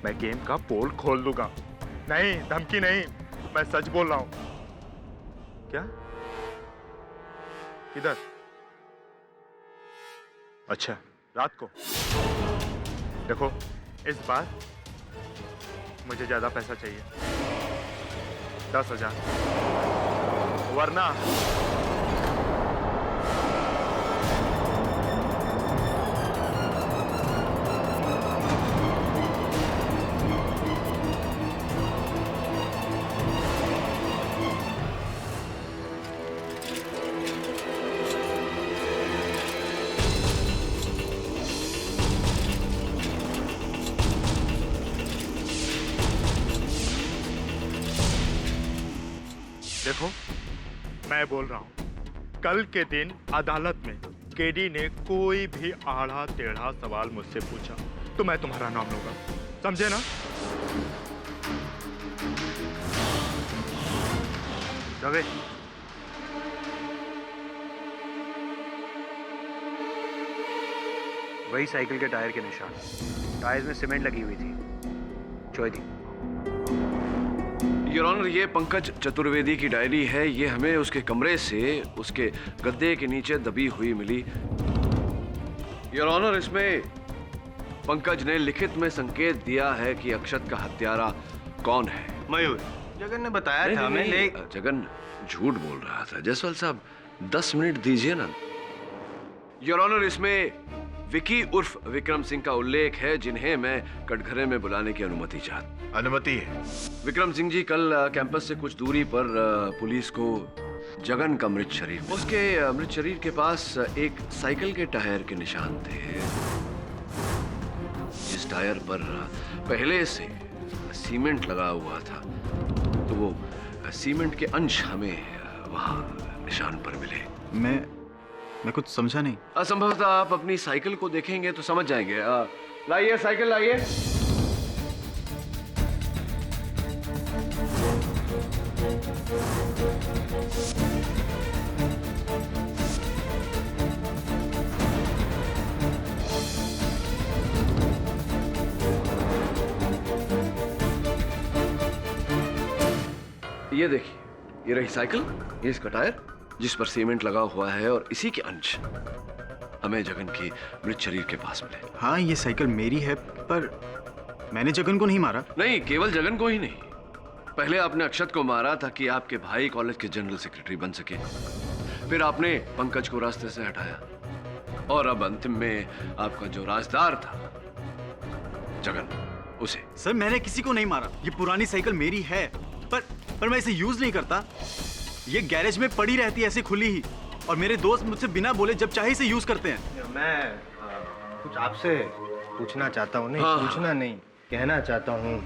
Speaker 1: मैं गेम का पोल खोल दूंगा। नहीं, धमकी नहीं, मैं सच बोल रहा हूं। क्या? किधर? अच्छा, रात को। देखो, इस बार मुझे ज्यादा पैसा चाहिए, 10,000, वरना देखो, मैं बोल रहा हूं, कल के दिन अदालत में केडी ने कोई भी आड़ा टेढ़ा सवाल मुझसे पूछा तो मैं तुम्हारा नाम लूंगा, समझे ना? रवे,
Speaker 2: वही साइकिल के टायर के निशान, टायर्स में सीमेंट लगी हुई थी। जॉयदीप,
Speaker 10: योर ऑनर, ये पंकज चतुर्वेदी की डायरी है। ये हमें उसके कमरे से उसके गद्दे के नीचे दबी हुई मिली। योर ऑनर, इसमें पंकज ने लिखित में संकेत दिया है कि अक्षत का हत्यारा कौन है।
Speaker 3: मयूर, जगन ने बताया था हमें।
Speaker 10: जगन झूठ बोल रहा था। जायसवाल साहब 10 मिनट दीजिए ना। योर ऑनर, इसमें विकी उर्फ विक्रम सिंह का उल्लेख है, जिन्हें मैं कटघरे में बुलाने की अनुमति चाहता।
Speaker 18: अनुमति है।
Speaker 10: विक्रम सिंह जी कल कैंपस से कुछ दूरी पर पुलिस को जगन का मृत शरीर, उसके मृत शरीर के पास एक साइकिल के टायर के निशान थे, जिस टायर पर पहले से सीमेंट लगा हुआ था। तो वो सीमेंट के अंश हमें वहां निशान पर मिले।
Speaker 8: मैं कुछ समझा नहीं।
Speaker 10: असंभवतः आप अपनी साइकिल को देखेंगे तो समझ जाएंगे। लाइए साइकिल लाइए। ये देखिए, ये रही साइकिल, ये इसका टायर जिस पर सीमेंट लगा हुआ है, और इसी के अंश हमें जगन की मृत शरीर के पास मिले।
Speaker 8: हाँ, ये साइकिल मेरी है, पर मैंने जगन को नहीं मारा।
Speaker 10: नहीं, केवल जगन को ही नहीं, पहले आपने अक्षत को मारा ताकि आपके भाई कॉलेज के जनरल सेक्रेटरी बन सके। फिर आपने पंकज को रास्ते से हटाया, और अब अंतिम में आपका जो राजदार था जगन, उसे।
Speaker 8: सर, मैंने किसी को नहीं मारा। ये पुरानी साइकिल मेरी है, पर मैं इसे यूज नहीं करता। ये गैरेज में पड़ी रहती है ऐसे खुली ही, और मेरे दोस्त मुझसे बिना बोले जब चाहे इसे यूज करते हैं।
Speaker 3: मैं कुछ आपसे पूछना चाहता हूँ। नहीं, पूछना नहीं, कहना चाहता हूँ।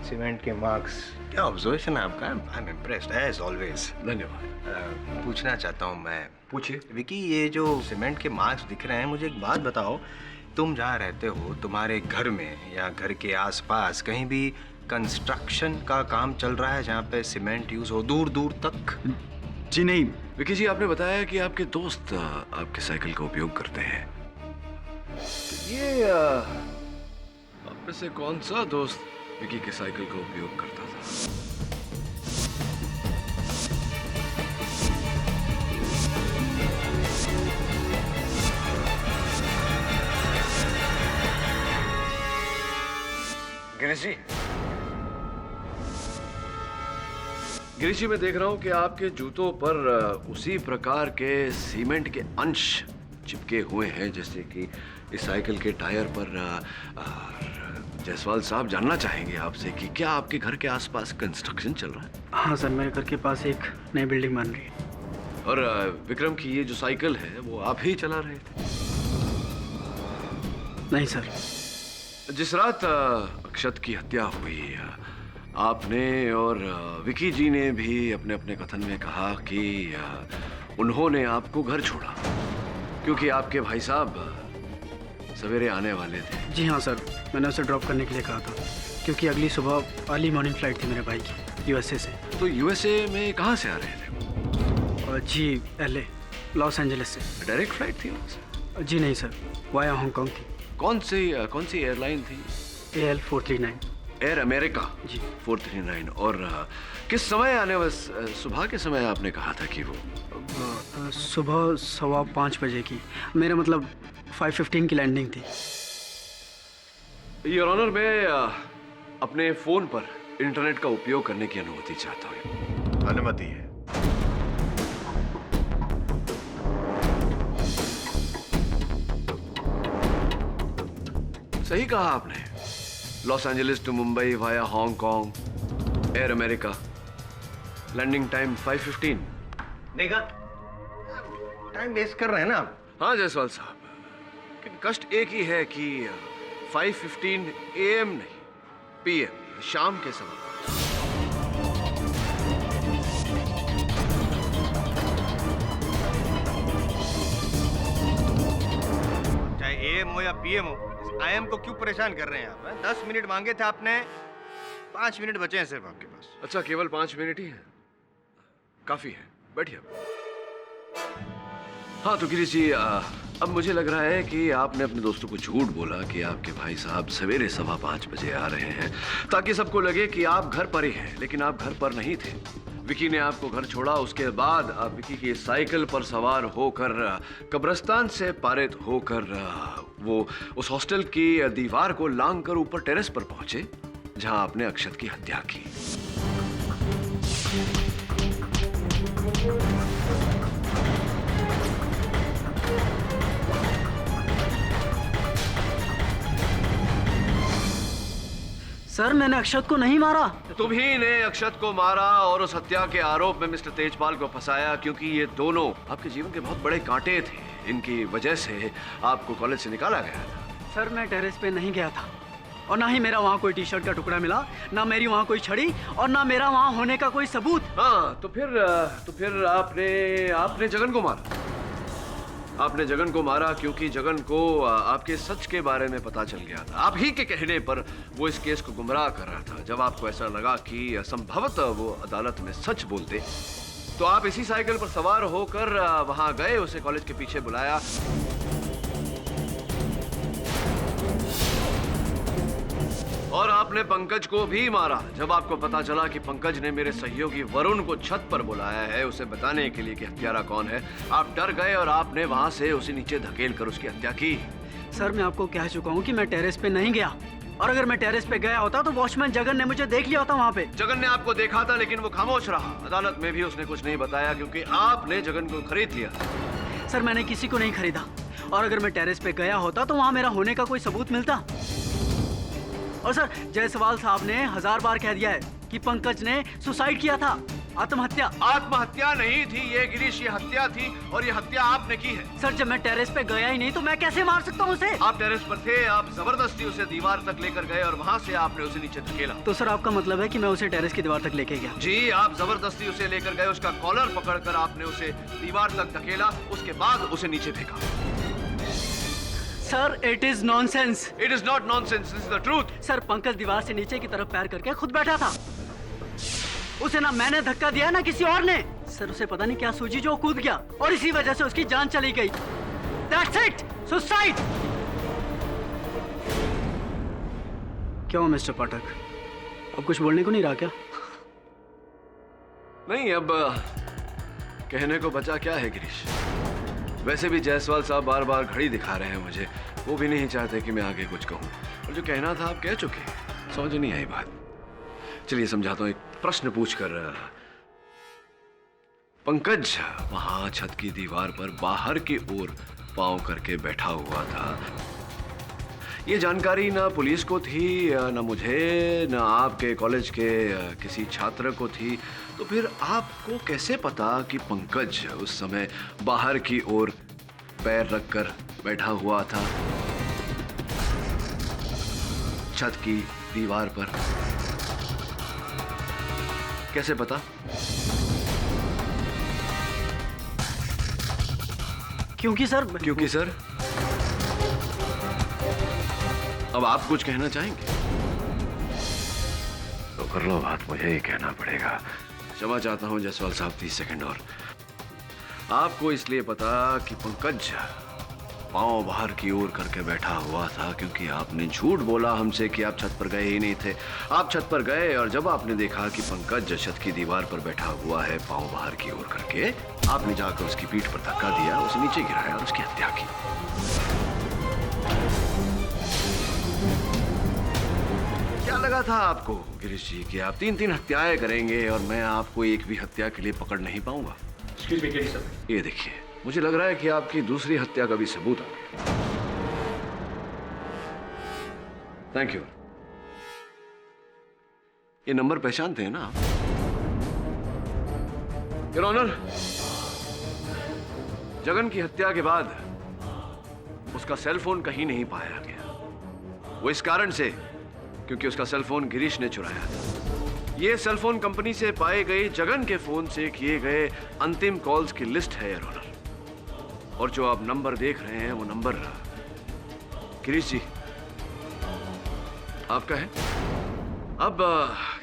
Speaker 3: सीमेंट के मार्क्स, क्या ऑब्जर्वेशन है आपका? I am impressed as always.
Speaker 10: धन्यवाद।
Speaker 3: पूछना चाहता हूँ मैं।
Speaker 10: पूछिए।
Speaker 3: विकी, ये जो सीमेंट के मार्क्स दिख रहे हैं, मुझे एक बात बताओ, तुम जहाँ रहते हो, तुम्हारे घर में या घर के आसपास कहीं भी कंस्ट्रक्शन का काम चल रहा है जहाँ पे सीमेंट यूज हो दूर दूर तक?
Speaker 8: जी नहीं।
Speaker 10: विकी जी, आपने बताया कि आपके दोस्त आपके साइकिल का उपयोग करते हैं। तो ये आप में से कौन सा दोस्त विकी के साइकिल का उपयोग करता था? गिरीश जी, गिरीश जी, मैं देख रहा हूं कि आपके जूतों पर उसी प्रकार के सीमेंट के अंश चिपके हुए हैं जैसे कि इस साइकिल के टायर पर। जायसवाल साहब, जानना चाहेंगे आपसे कि क्या आपके घर के आसपास कंस्ट्रक्शन चल रहा है?
Speaker 9: हाँ सर, मेरे घर के पास एक नई बिल्डिंग बन रही है।
Speaker 10: और विक्रम की ये जो साइकिल है वो आप ही चला रहे थे?
Speaker 9: नहीं सर।
Speaker 10: जिस रात अक्षत की हत्या हुई, आपने और विकी जी ने भी अपने अपने कथन में कहा कि उन्होंने आपको घर छोड़ा क्योंकि आपके भाई साहब सवेरे आने वाले थे।
Speaker 9: जी हाँ सर, मैंने उसे ड्रॉप करने के लिए कहा था क्योंकि अगली सुबह अर्ली मॉर्निंग फ्लाइट थी मेरे भाई की, यूएसए से।
Speaker 10: तो यूएसए में कहाँ से आ रहे थे?
Speaker 9: जी एलए, लॉस एंजलिस से।
Speaker 10: डायरेक्ट फ्लाइट थी वहाँ से?
Speaker 9: जी नहीं सर, वाया हांगकांग थी।
Speaker 10: कौन सी एयरलाइन थी?
Speaker 9: AL 439।
Speaker 10: एयर अमेरिका
Speaker 9: जी
Speaker 10: 439। और किस समय आने वाले? सुबह के समय आपने कहा था कि वो
Speaker 9: सुबह 5:15 बजे की, मेरा मतलब 5:15 की लैंडिंग थी।
Speaker 10: योर ऑनर, मैं अपने फोन पर इंटरनेट का उपयोग करने की अनुमति चाहता हूँ।
Speaker 18: अनुमति है।
Speaker 10: सही कहा आपने। Los Angeles to Mumbai via Hong Kong, Air America, landing time 5:15।
Speaker 3: देखा, टाइम वेस्ट कर रहे हैं ना आप।
Speaker 10: हाँ जायसवाल साहब, लेकिन कष्ट एक ही है कि 5:15 AM नहीं, PM, शाम के समय।
Speaker 3: चाहे AM हो या PM हो, IM को क्यों परेशान कर रहे हैं आप? 10 मिनट मांगे थे आपने, 5 मिनट बचे हैं सिर्फ आपके पास।
Speaker 10: अच्छा, केवल 5 मिनट ही है? काफी है, बैठिए। हाँ तो गिरीश जी, अब मुझे लग रहा है कि आपने अपने दोस्तों को झूठ बोला कि आपके भाई साहब सवेरे 5:15 बजे आ रहे हैं, ताकि सबको लगे कि आप घर पर ही हैं, लेकिन आप घर पर नहीं थे। विकी ने आपको घर छोड़ा, उसके बाद आप विकी की साइकिल पर सवार होकर कब्रिस्तान से पारित होकर वो उस हॉस्टल की दीवार को लांघ कर ऊपर टेरेस पर पहुंचे, जहां आपने अक्षत की हत्या की।
Speaker 9: सर मैंने अक्षत को नहीं मारा।
Speaker 10: तुम्ही ने अक्षत को मारा और उस हत्या के आरोप में मिस्टर तेजपाल को फंसाया, क्योंकि ये दोनों आपके जीवन के बहुत बड़े कांटे थे। इनकी वजह से आपको कॉलेज से निकाला गया था।
Speaker 9: सर मैं टेरेस पे नहीं गया था और ना ही मेरा वहाँ कोई टी शर्ट का टुकड़ा मिला, ना मेरी वहाँ कोई छड़ी और ना मेरा वहाँ होने का कोई सबूत।
Speaker 10: हाँ तो फिर आपने जगन को मारा। आपने जगन को मारा क्योंकि जगन को आपके सच के बारे में पता चल गया था। आप ही के कहने पर वो इस केस को गुमराह कर रहा था। जब आपको ऐसा लगा कि संभवतः वो अदालत में सच बोलते, तो आप इसी साइकिल पर सवार होकर वहां गए, उसे कॉलेज के पीछे बुलाया। और आपने पंकज को भी मारा। जब आपको पता चला कि पंकज ने मेरे सहयोगी वरुण को छत पर बुलाया है उसे बताने के लिए कि हत्यारा कौन है, आप डर गए और आपने वहां से उसे नीचे धकेल कर उसकी हत्या की।
Speaker 9: सर मैं आपको कह चुका हूँ कि मैं टेरेस पे नहीं गया, और अगर मैं टेरेस पे गया होता तो वॉचमैन जगन ने मुझे देख लिया होता वहाँ पे।
Speaker 10: जगन ने आपको देखा था, लेकिन वो खामोश रहा। अदालत में भी उसने कुछ नहीं बताया, क्योंकि आपने जगन को खरीद लिया।
Speaker 9: सर मैंने किसी को नहीं खरीदा, और अगर मैं टेरेस पे गया होता तो वहाँ मेरा होने का कोई सबूत मिलता। और सर जायसवाल साहब ने 1000 बार कह दिया है कि पंकज ने सुसाइड किया था, आत्महत्या।
Speaker 10: आत्महत्या नहीं थी ये गिरीश, ये हत्या थी, और ये हत्या आपने की है।
Speaker 9: सर जब मैं टेरेस पे गया ही नहीं तो मैं कैसे मार सकता हूँ उसे?
Speaker 10: आप टेरेस पर थे, आप जबरदस्ती उसे दीवार तक लेकर गए और वहाँ से आपने उसे नीचे धकेला।
Speaker 9: तो सर आपका मतलब है कि मैं उसे टेरेस की दीवार तक लेके गया?
Speaker 10: जी, आप जबरदस्ती उसे लेकर गए, उसका कॉलर पकड़कर आपने उसे दीवार तक धकेला, उसके बाद उसे नीचे फेंका।
Speaker 9: Sir it is nonsense.
Speaker 10: It is not nonsense, this is the truth.
Speaker 9: Sir Pankaj दीवार से नीचे की तरफ पैर करके खुद बैठा था। उसे ना मैंने धक्का दिया ना किसी और ने। सर उसे पता नहीं क्या सूझी जो कूद गया, और इसी वजह से उसकी जान चली गई। That's it, suicide. क्यों मिस्टर पाठक, अब कुछ बोलने को नहीं रहा क्या?
Speaker 10: नहीं, अब कहने को बचा क्या है गिरीश। वैसे भी जायसवाल साहब बार बार घड़ी दिखा रहे हैं मुझे, वो भी नहीं चाहते कि मैं आगे कुछ कहूँ, और जो कहना था आप कह चुके। समझ नहीं आई बात। चलिए समझाता हूँ। एक प्रश्न पूछकर, पंकज वहां छत की दीवार पर बाहर की ओर पांव करके बैठा हुआ था। ये जानकारी ना पुलिस को थी, ना मुझे, ना आपके कॉलेज के किसी छात्र को थी। तो फिर आपको कैसे पता कि पंकज उस समय बाहर की ओर पैर रखकर बैठा हुआ था छत की दीवार पर? कैसे पता?
Speaker 9: क्योंकि सर
Speaker 10: अब आप कुछ कहना चाहेंगे तो कर लो बात, मुझे ही कहना पड़ेगा। क्षमा चाहता हूं जायसवाल साहब, 30 सेकंड और। आपको इसलिए पता कि पंकज पांव बाहर की ओर करके बैठा हुआ था क्योंकि आपने झूठ बोला हमसे कि आप छत पर गए ही नहीं थे। आप छत पर गए और जब आपने देखा कि पंकज छत की दीवार पर बैठा हुआ है पांव बाहर की ओर करके, आपने जाकर उसकी पीठ पर धक्का दिया, उसे नीचे गिराया और उसकी हत्या की। क्या लगा था आपको गिरीश जी कि आप 3-3 हत्याएं करेंगे और मैं आपको एक भी हत्या के लिए पकड़ नहीं पाऊंगा? ये देखिए, मुझे लग रहा है कि आपकी दूसरी हत्या का भी सबूत आ गया। Thank you. ये नंबर पहचानते हैं ना आप? योर ऑनर, जगन की हत्या के बाद उसका सेल फोन कहीं नहीं पाया गया। वो इस कारण से क्योंकि उसका सेल फोन गिरीश ने चुराया था। ये सेल फोन कंपनी से पाए गए जगन के फोन से किए गए अंतिम कॉल्स की लिस्ट है योर ऑनर। और जो आप नंबर देख रहे हैं वो नंबर गिरीश जी आपका है। अब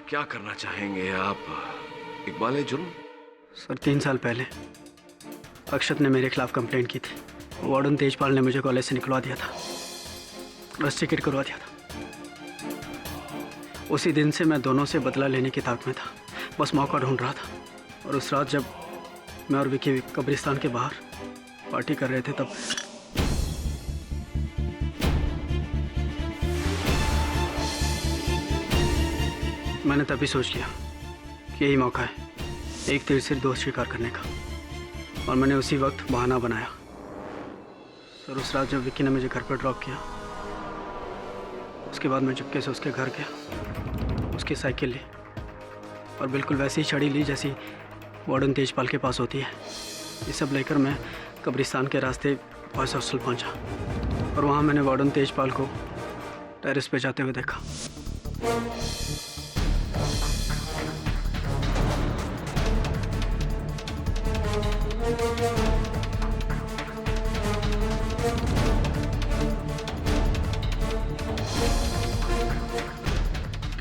Speaker 10: क्या करना चाहेंगे आप? इकबाल जुर्म?
Speaker 9: सर 3 साल पहले अक्षत ने मेरे खिलाफ कंप्लेंट की थी। वार्डन तेजपाल ने मुझे कॉलेज से निकलवा दिया था, रस्ट टिकट करवा दिया था। उसी दिन से मैं दोनों से बदला लेने की ताक में था, बस मौका ढूंढ रहा था। और उस रात जब मैं और विकी कब्रिस्तान के बाहर पार्टी कर रहे थे तब मैंने तभी सोच लिया कि यही मौका है एक तीर से दो शिकार करने का, और मैंने उसी वक्त बहाना बनाया। सर उस रात जब विक्की ने मुझे घर पर ड्रॉप किया, उसके बाद मैं चुपके से उसके घर गया, उसकी साइकिल ली और बिल्कुल वैसी ही छड़ी ली जैसी वार्डन तेजपाल के पास होती है। ये सब लेकर मैं कब्रिस्तान के रास्ते बॉयज़ हॉस्टल पहुंचा और वहां मैंने वार्डन तेजपाल को टेरेस पे जाते हुए देखा।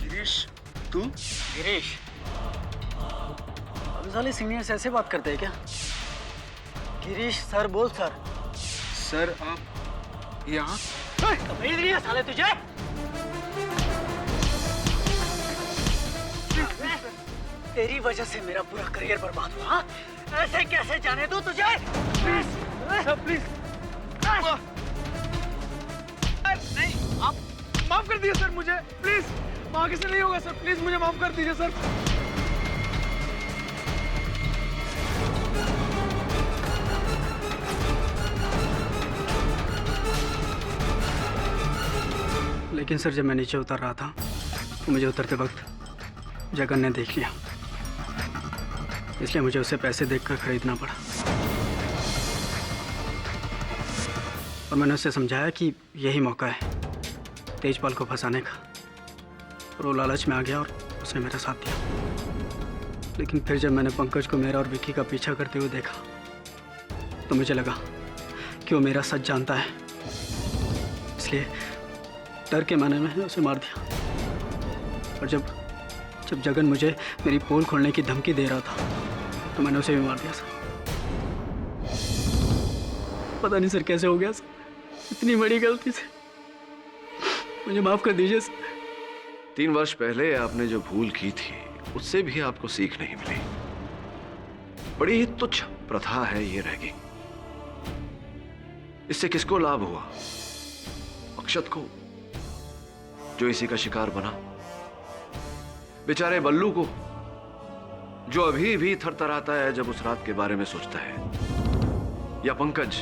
Speaker 2: गिरीश, तू?
Speaker 9: गिरीश, अभी साले सीनियर्स ऐसे बात करते हैं क्या? गिरीश सर बोल सर।
Speaker 2: सर आप यहाँ?
Speaker 9: मिल रही है साले तुझे? तेरी वजह से मेरा पूरा करियर बर्बाद हुआ। हाँ? ऐसे कैसे जाने दो तुझे? Please
Speaker 2: sir please. नहीं, आप माफ कर दीजिए सर मुझे, प्लीज। आगे से नहीं होगा सर, प्लीज मुझे माफ कर दीजिए सर।
Speaker 9: लेकिन सर जब मैं नीचे उतर रहा था तो मुझे उतरते वक्त जगन ने देख लिया, इसलिए मुझे उसे पैसे देकर खरीदना पड़ा। और मैंने उसे समझाया कि यही मौका है तेजपाल को फंसाने का, और वो लालच में आ गया और उसने मेरा साथ दिया। लेकिन फिर जब मैंने पंकज को मेरा और विक्की का पीछा करते हुए देखा तो मुझे लगा कि वो मेरा सच जानता है, इसलिए डर के मैंने उसे मार दिया। और जब जगन मुझे मेरी पोल खोलने की धमकी दे रहा था तो मैंने उसे भी मार दिया सर। पता नहीं सर कैसे हो गया सर, इतनी बड़ी गलती से मुझे माफ कर दीजिए सर।
Speaker 10: 3 वर्ष पहले आपने जो भूल की थी उससे भी आपको सीख नहीं मिली। बड़ी ही तुच्छ प्रथा है ये रैगिंग। इससे किसको लाभ हुआ? अक्षत को, जो इसी का शिकार बना, बेचारे बल्लू को, जो अभी भी थरथराता है जब उस रात के बारे में सोचता है, या पंकज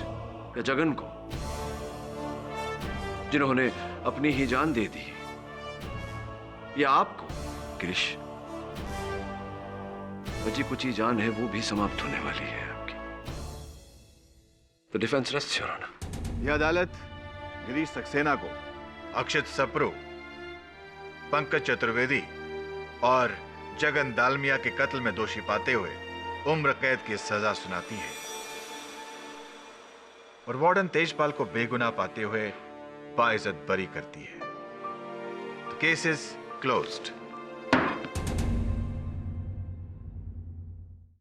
Speaker 10: या जगन को, जिन्होंने अपनी ही जान दे दी, या आपको गिरीश, बची कुची जान है वो भी समाप्त होने वाली है आपकी। तो डिफेंस रेस्ट योर ऑनर।
Speaker 18: यह अदालत गिरीश सक्सेना को अक्षत सप्रू, पंकज चतुर्वेदी और जगन दालमिया के कत्ल में दोषी पाते हुए उम्र कैद की सजा सुनाती है और वार्डन तेजपाल को बेगुनाह पाते हुए बाइज्जत बरी करती है। Case is closed.